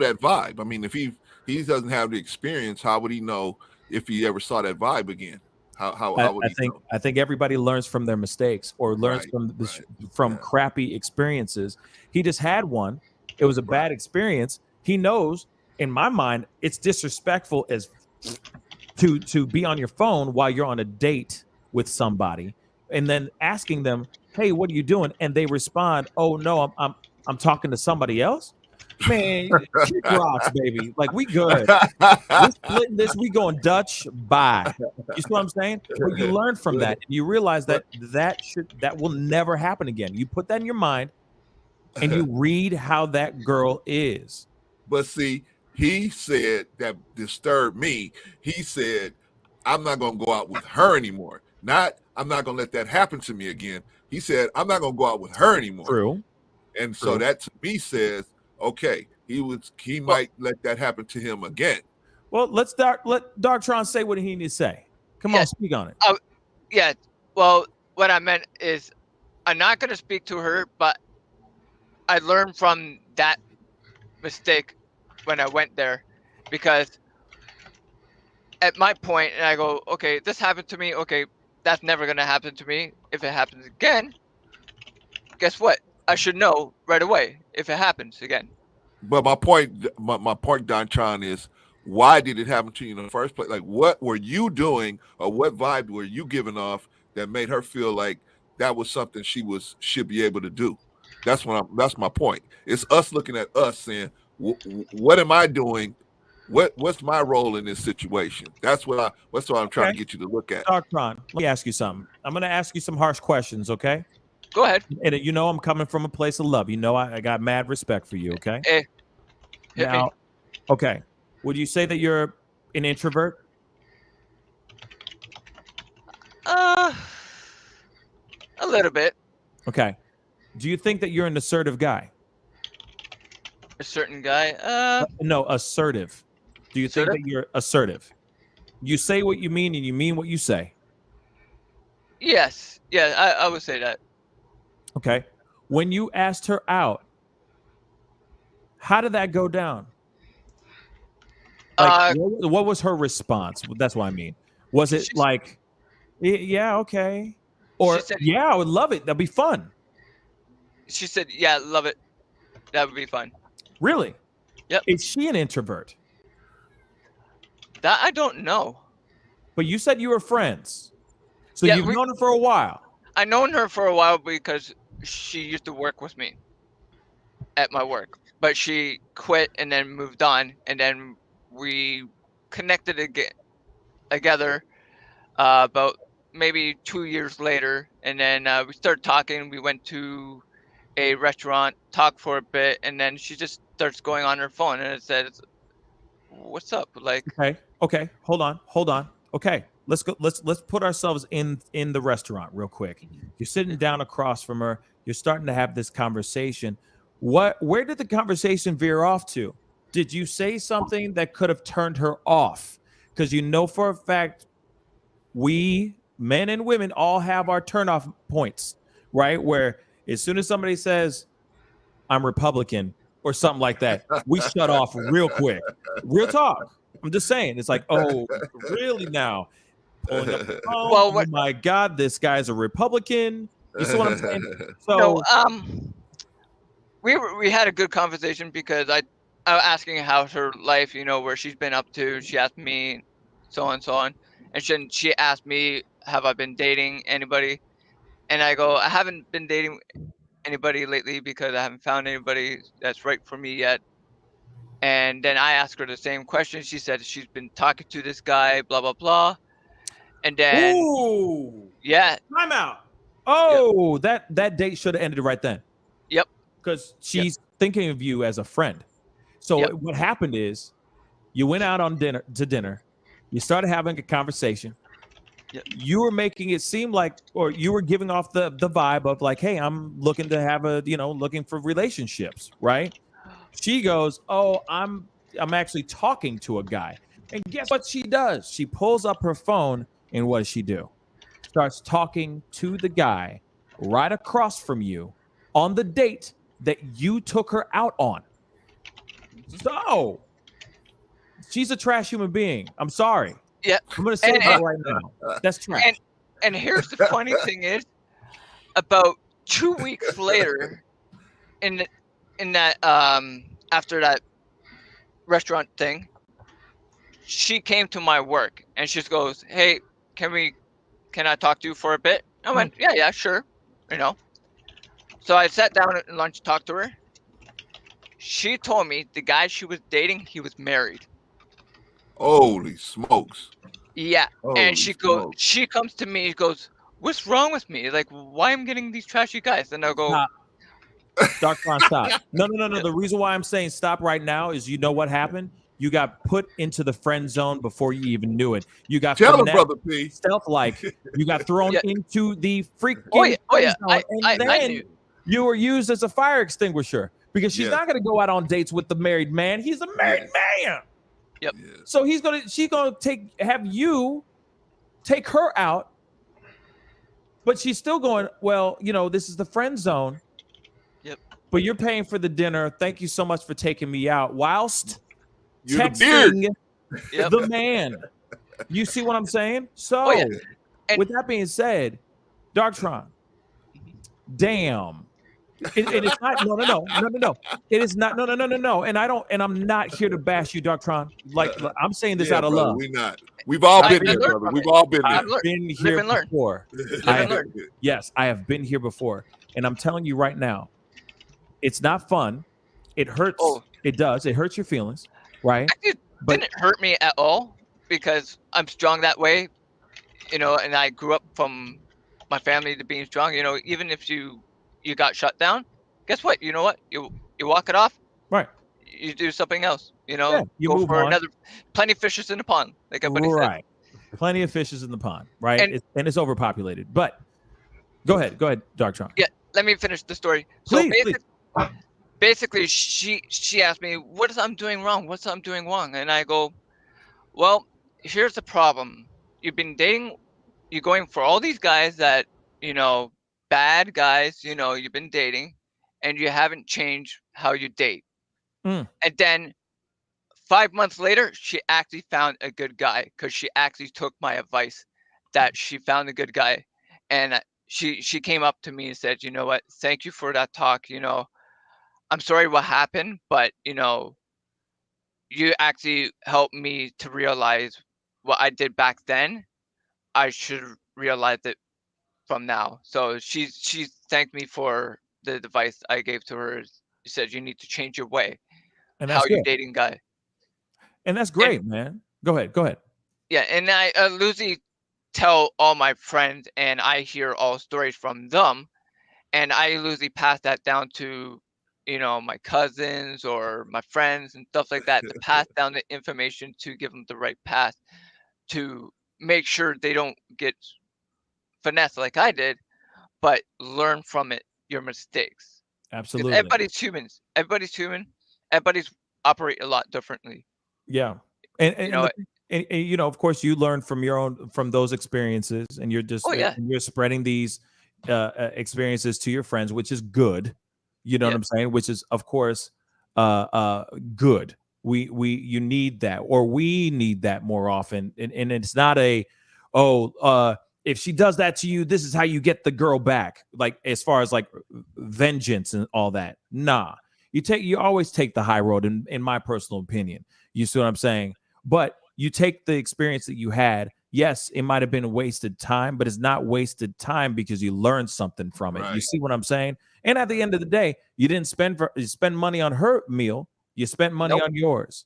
that vibe? I mean, if he doesn't have the experience, how would he know if he ever saw that vibe again? How would he know? I think everybody learns from their mistakes or learns from crappy experiences. He just had one. It was a bad experience. He knows, in my mind, it's disrespectful as to be on your phone while you're on a date with somebody and then asking them, "Hey, what are you doing?" And they respond, "Oh no, I'm talking to somebody else." Man, kick rocks, baby. Like, we good. We're splitting this. We going Dutch. Bye. You see what I'm saying? But you learn from that. You realize that will never happen again. You put that in your mind, and you read how that girl is. But see, he said that disturbed me. He said, "I'm not going to go out with her anymore. Not, I'm not going to let that happen to me again." He said, "I'm not going to go out with her anymore." True. And so that to me says, okay, he might let that happen to him again. Well, let Darktron say what he needs to say. Come on, speak on it. Yeah. Well, what I meant is I'm not going to speak to her, but I learned from that mistake when I went there, because at my point, and I go, okay, this happened to me. Okay, that's never going to happen to me. If it happens again, guess what? I should know right away if it happens again. But my point, Darktron, is why did it happen to you in the first place? Like, what were you doing, or what vibe were you giving off that made her feel like that was something should be able to do? That's my point. It's us looking at us saying, what am I doing? What's my role in this situation? That's what I'm trying to get you to look at. Darktron, let me ask you something. I'm going to ask you some harsh questions, okay? Go ahead. And you know I'm coming from a place of love. You know I got mad respect for you, okay? Hey, hit me. Okay. Would you say that you're an introvert? A little bit. Okay. Do you think that you're an assertive guy? A certain guy? No, assertive. Do you think that you're assertive? You say what you mean and you mean what you say. Yes. Yeah, I would say that. Okay. When you asked her out, how did that go down? Like, what was her response? That's what I mean. Was it like, yeah, okay? Or, said, yeah, I would love it. That'd be fun. She said, yeah, love it. That would be fun. Really? Yep. Is she an introvert? That I don't know. But you said you were friends. So you've known her for a while. I've known her for a while because she used to work with me at my work, but she quit and then moved on, and then we connected again together about maybe 2 years later, and then we started talking. We went to a restaurant, talked for a bit, and then she just starts going on her phone, and it says, "What's up?" Like, Okay. Hold on. Okay, let's go. Let's put ourselves in the restaurant real quick. You're sitting down across from her. You're starting to have this conversation. Where did the conversation veer off to? Did you say something that could have turned her off? Because you know for a fact, we men and women all have our turnoff points, right? Where as soon as somebody says, "I'm Republican" or something like that, we shut off real quick. Real talk. I'm just saying. It's like, oh, really now? Pulling up the phone. well, Oh my God, this guy's a Republican. You see what I'm saying? no, So we had a good conversation because I was asking how's her life, where she's been up to. She asked me so on, so on, and she asked me, have I been dating anybody? And I go, I haven't been dating anybody lately because I haven't found anybody that's right for me yet. And then I asked her the same question. She said she's been talking to this guy, blah blah blah. And then ooh, yeah, time out. yep, Oh, that date should have ended right then. yep, Because yep, she's thinking of you as a friend. So yep, what happened is you went out on dinner, you started having a conversation. yep. You were making it seem like, or you were giving off the vibe of like, hey, I'm looking to have looking for relationships, right? She goes, oh, I'm actually talking to a guy. And guess what she does? She pulls up her phone, and what does she do? Starts talking to the guy right across from you on the date that you took her out on. Mhm. So she's a trash human being. I'm sorry. Yep. I'm gonna say that right now. That's trash. And here's the funny thing is, about 2 weeks later, in that after that restaurant thing, she came to my work and she goes, "Hey, can I talk to you for a bit?" I went, "Yeah, sure." You know. So I sat down at lunch, talked to her. She told me the guy she was dating, he was married. Holy smokes! Yeah, and Holy smokes! she comes to me, goes, "What's wrong with me? Like, why I'm getting these trashy guys?" And I'll go, Stop. Darkron, stop. No. The reason why I'm saying stop right now is you know what happened? You got put into the friend zone before you even knew it. You got Tell him, finessed, brother P. stealth-like. You got thrown "Yeah, into the oh freaking yeah, oh friend yeah, zone, and I then knew." you were used as a fire extinguisher because she's Yes. not going to go out on dates with the married man. He's a married man. Yep. Yes. So she's gonna have you take her out, but she's still going, well, this is the friend zone. Yep. But you're paying for the dinner. Thank you so much for taking me out whilst You're the beard. texting Yep. the man. You see what I'm saying? So Oh yeah. And with that being said, Darktron, damn. It is not no. It is not no. And I'm not here to bash you, Darktron. Like I'm saying this out of brother, love. we not. We've all I've been been there, learned brother. from We've it. all been there. I've learned. Been Live here and learn. before. Live and learn. Yes, I have been here before. And I'm telling you right now, it's not fun. It hurts. Oh. It does. It hurts your feelings, right? Actually, it But didn't hurt me at all because I'm strong that way, and I grew up from my family to being strong. Even if you got shut down, guess what? You know what? You walk it off. right. You do something else. Yeah, you Go move for on. another. Plenty of fishes in the pond, like everybody said. Right. Plenty of fishes in the pond, right? And It's overpopulated. But go ahead, Darktron. yeah, let me finish the story. Please, So basically, she asked me, "What is I'm doing wrong? What's I'm doing wrong?" And I go, "Well, here's the problem. You've been dating. You're going for all these guys that bad guys. You've been dating, and you haven't changed how you date." Mm. And then 5 months later, she actually found a good guy because she actually took my advice that she found a good guy, and she came up to me and said, "You know what? Thank you for that talk. I'm sorry what happened, but you actually helped me to realize what I did back then. I should realize it from now. So she thanked me for the advice I gave to her. She said you need to change your way, And how that's you're good. dating guy. And that's great, man. Go ahead. Yeah, and I Lucy tell all my friends, and I hear all stories from them, and I usually pass that down to, my cousins or my friends and stuff like that, to pass down the information to give them the right path, to make sure they don't get finessed like I did, but learn from your mistakes. Because Absolutely. everybody's humans. Everybody's human. Everybody's operate a lot differently. Yeah. And of course, you learn from those experiences, and you're just you're spreading these experiences to your friends, which is good. You know what I'm saying? Which is, of course, good. You need that, or we need that more often. And it's not if she does that to you, this is how you get the girl back. Like, as far as like vengeance and all that. Nah, you always take the high road, in my personal opinion. You see what I'm saying? But you take the experience that you had. Yes, it might have been wasted time, but it's not wasted time because you learned something from it. Right. You see what I'm saying? And at the end of the day, you didn't spend money on her meal. You spent money on yours.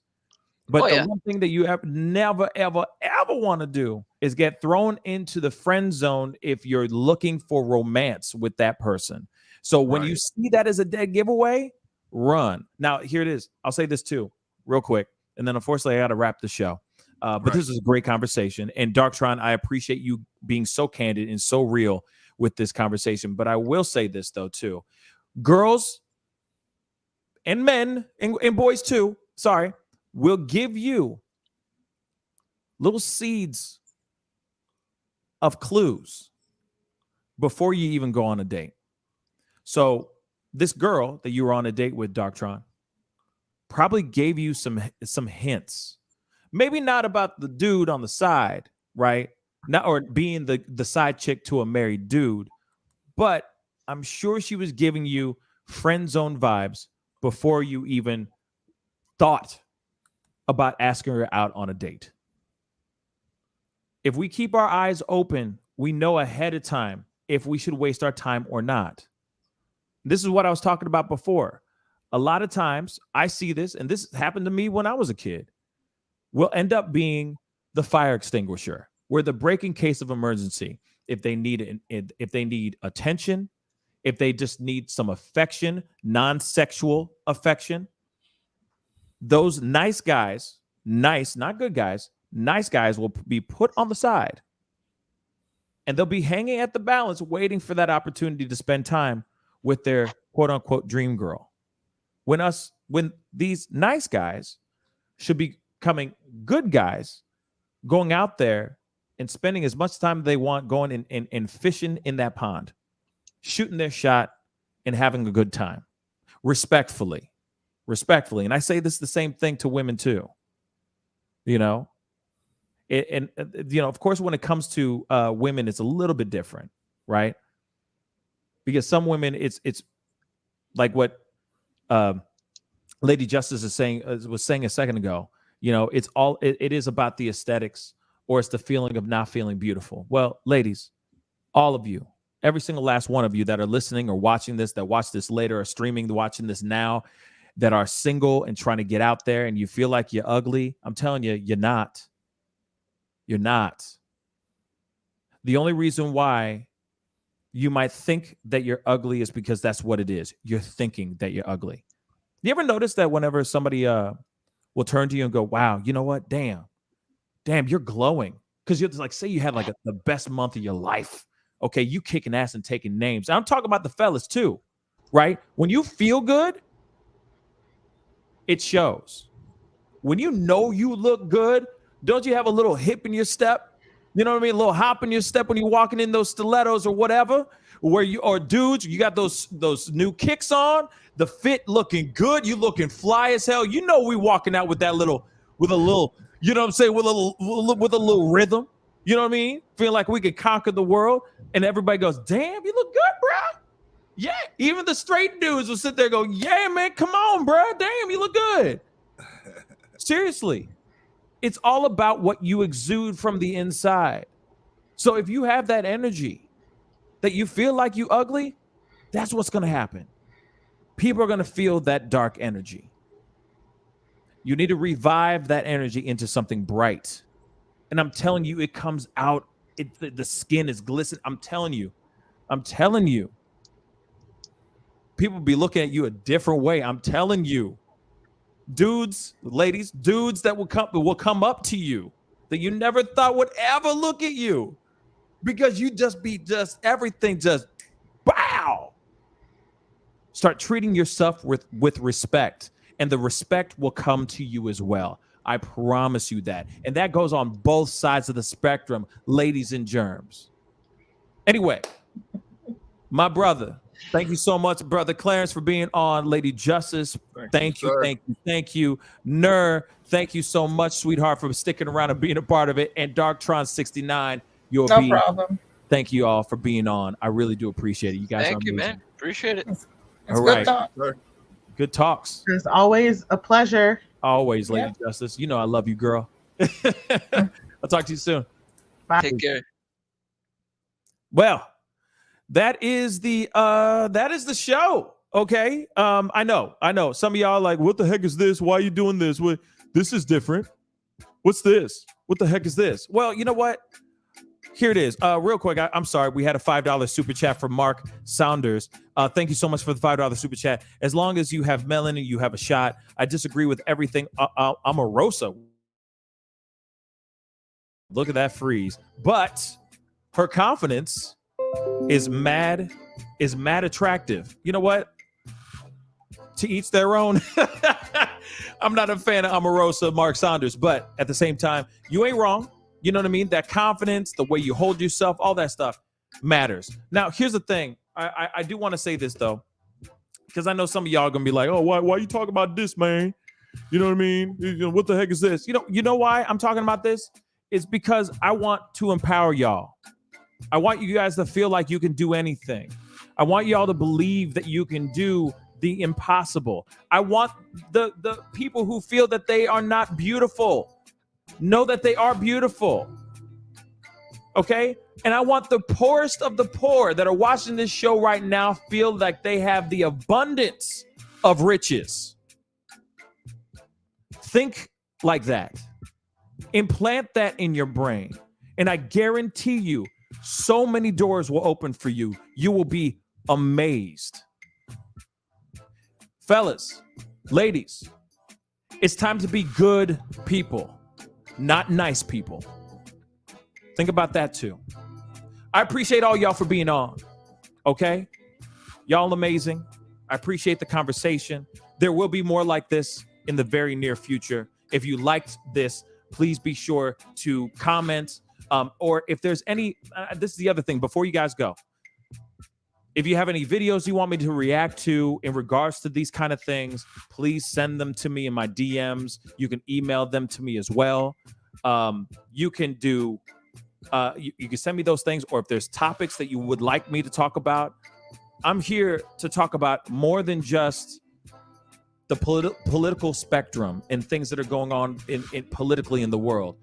But one thing that you never, ever, ever want to do is get thrown into the friend zone if you're looking for romance with that person. So when you see that as a dead giveaway, run. Now, here it is. I'll say this too, real quick. And then, unfortunately, I got to wrap the show. But this is a great conversation. And Darktron, I appreciate you being so candid and so real with this conversation. But I will say this, though, too. Girls and men and boys, too, will give you little seeds of clues before you even go on a date. So this girl that you were on a date with, Darktron, probably gave you some hints. Maybe not about the dude on the side, right? Not, or being the side chick to a married dude, but I'm sure she was giving you friend zone vibes before you even thought about asking her out on a date. If we keep our eyes open, we know ahead of time if we should waste our time or not. This is what I was talking about before. A lot of times I see this, and this happened to me when I was a kid, will end up being the fire extinguisher. We're the break in case of emergency. If they need attention, if they just need some affection, non-sexual affection, those nice guys, not good guys, nice guys will be put on the side. And they'll be hanging at the balance, waiting for that opportunity to spend time with their quote unquote dream girl. When these nice guys should be becoming good guys, going out there and spending as much time as they want, going and fishing in that pond, shooting their shot and having a good time, respectfully. And I say this the same thing to women too. Of course, when it comes to women, it's a little bit different, right? Because some women, it's like what Lady Justice was saying a second ago. It is about the aesthetics, or it's the feeling of not feeling beautiful. Well, ladies, all of you, every single last one of you that are listening or watching this, that watch this later, or streaming, watching this now, that are single and trying to get out there and you feel like you're ugly, I'm telling you, you're not. You're not. The only reason why you might think that you're ugly is because that's what it is. You're thinking that you're ugly. You ever notice that whenever somebody will turn to you and go, wow, you know what? Damn, you're glowing. Because you're like, say you had like the best month of your life. Okay, you kicking ass and taking names. I'm talking about the fellas too, right? When you feel good, it shows. When you know you look good, don't you have a little hip in your step? You know what I mean? A little hop in your step when you're walking in those stilettos or whatever. Or dudes, you got those new kicks on, the fit looking good, you looking fly as hell. You know we walking out with a little, you know what I'm saying, with a little rhythm. You know what I mean? Feel like we could conquer the world, and everybody goes, "Damn, you look good, bro." Yeah, even the straight dudes will sit there and go, "Yeah, man, come on, bro. Damn, you look good." Seriously. It's all about what you exude from the inside. So if you have that energy, that you feel like you ugly, that's what's going to happen. People are going to feel that dark energy. You need to revive that energy into something bright. And I'm telling you, it comes out. The skin is glistening. I'm telling you. People be looking at you a different way. I'm telling you. Dudes, ladies, dudes that will come up to you that you never thought would ever look at you because you just everything just wow. Start treating yourself with respect, and the respect will come to you as well. I promise you that. And that goes on both sides of the spectrum, ladies and germs. Anyway, my brother, thank you so much, Brother Clarence, for being on. Lady Justice, thank you. Nur, thank you so much, sweetheart, for sticking around and being a part of it. And Darktron69, no problem. Thank you all for being on. I really do appreciate it. You guys are amazing. Thank you, man. Appreciate it. It's all good right. talk. Good talks. It's always a pleasure. Always, Lady Justice. You know I love you, girl. I'll talk to you soon. Bye. Take care. Well, that is the show. Okay. I know. Some of y'all are like, what the heck is this? Why are you doing this? This is different. What's this? What the heck is this? Well, you know what? Here it is. Real quick, I'm sorry. We had a $5 super chat from Mark Saunders. Thank you so much for the $5 super chat. As long as you have melanin, you have a shot. I disagree with everything. Omarosa. Look at that freeze. But her confidence is mad attractive. You know what? To each their own. I'm not a fan of Omarosa, Mark Saunders, but at the same time, you ain't wrong. You know what I mean? That confidence, the way you hold yourself, all that stuff matters. Now, here's the thing. I do want to say this, though, because I know some of y'all are going to be like, oh, why you talking about this, man? You know what I mean? What the heck is this? You know why I'm talking about this? It's because I want to empower y'all. I want you guys to feel like you can do anything. I want y'all to believe that you can do the impossible. I want the people who feel that they are not beautiful know that they are beautiful. Okay? And I want the poorest of the poor that are watching this show right now feel like they have the abundance of riches. Think like that. Implant that in your brain. And I guarantee you, so many doors will open for you. You will be amazed. Fellas, ladies, it's time to be good people. Not nice people. Think about that too. I appreciate all y'all for being on. Okay? Y'all amazing. I appreciate the conversation. There will be more like this in the very near future. If you liked this, please be sure to comment. Or if there's any, this is the other thing before you guys go. If you have any videos you want me to react to in regards to these kind of things, please send them to me in my DMs. You can email them to me as well. You can do, you can send me those things, or if there's topics that you would like me to talk about, I'm here to talk about more than just the political spectrum and things that are going on in politically in the world.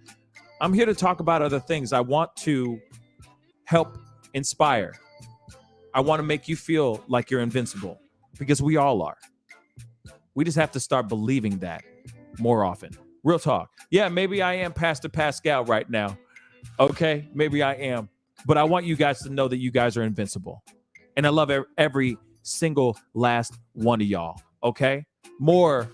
I'm here to talk about other things. I want to help inspire. I want to make you feel like you're invincible, because we all are. We just have to start believing that more often. Real talk. Yeah, maybe I am Pastor Pascal right now. Okay, maybe I am. But I want you guys to know that you guys are invincible. And I love every single last one of y'all. Okay? More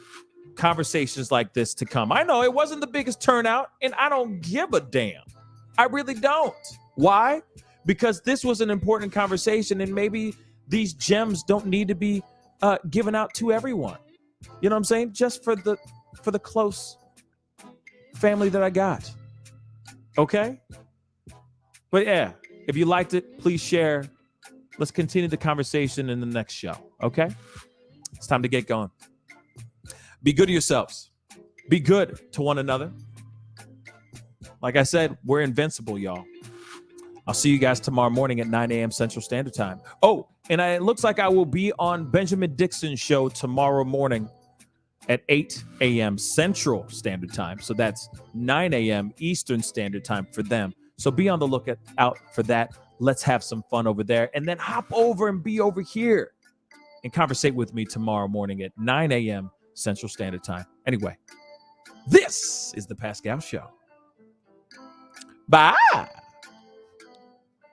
conversations like this to come. I know it wasn't the biggest turnout, and I don't give a damn. I really don't. Why? Because this was an important conversation, and maybe these gems don't need to be given out to everyone. You know what I'm saying? Just for the close family that I got. Okay? But yeah, if you liked it, please share. Let's continue the conversation in the next show. Okay? It's time to get going. Be good to yourselves. Be good to one another. Like I said, we're invincible, y'all. I'll see you guys tomorrow morning at 9 a.m. Central Standard Time. Oh, and it looks like I will be on Benjamin Dixon's show tomorrow morning at 8 a.m. Central Standard Time. So that's 9 a.m. Eastern Standard Time for them. So be on the lookout for that Let's have some fun over there. And then hop over and be over here and conversate with me tomorrow morning at 9 a.m. Central Standard Time. Anyway, this is the Pascal Show. Bye.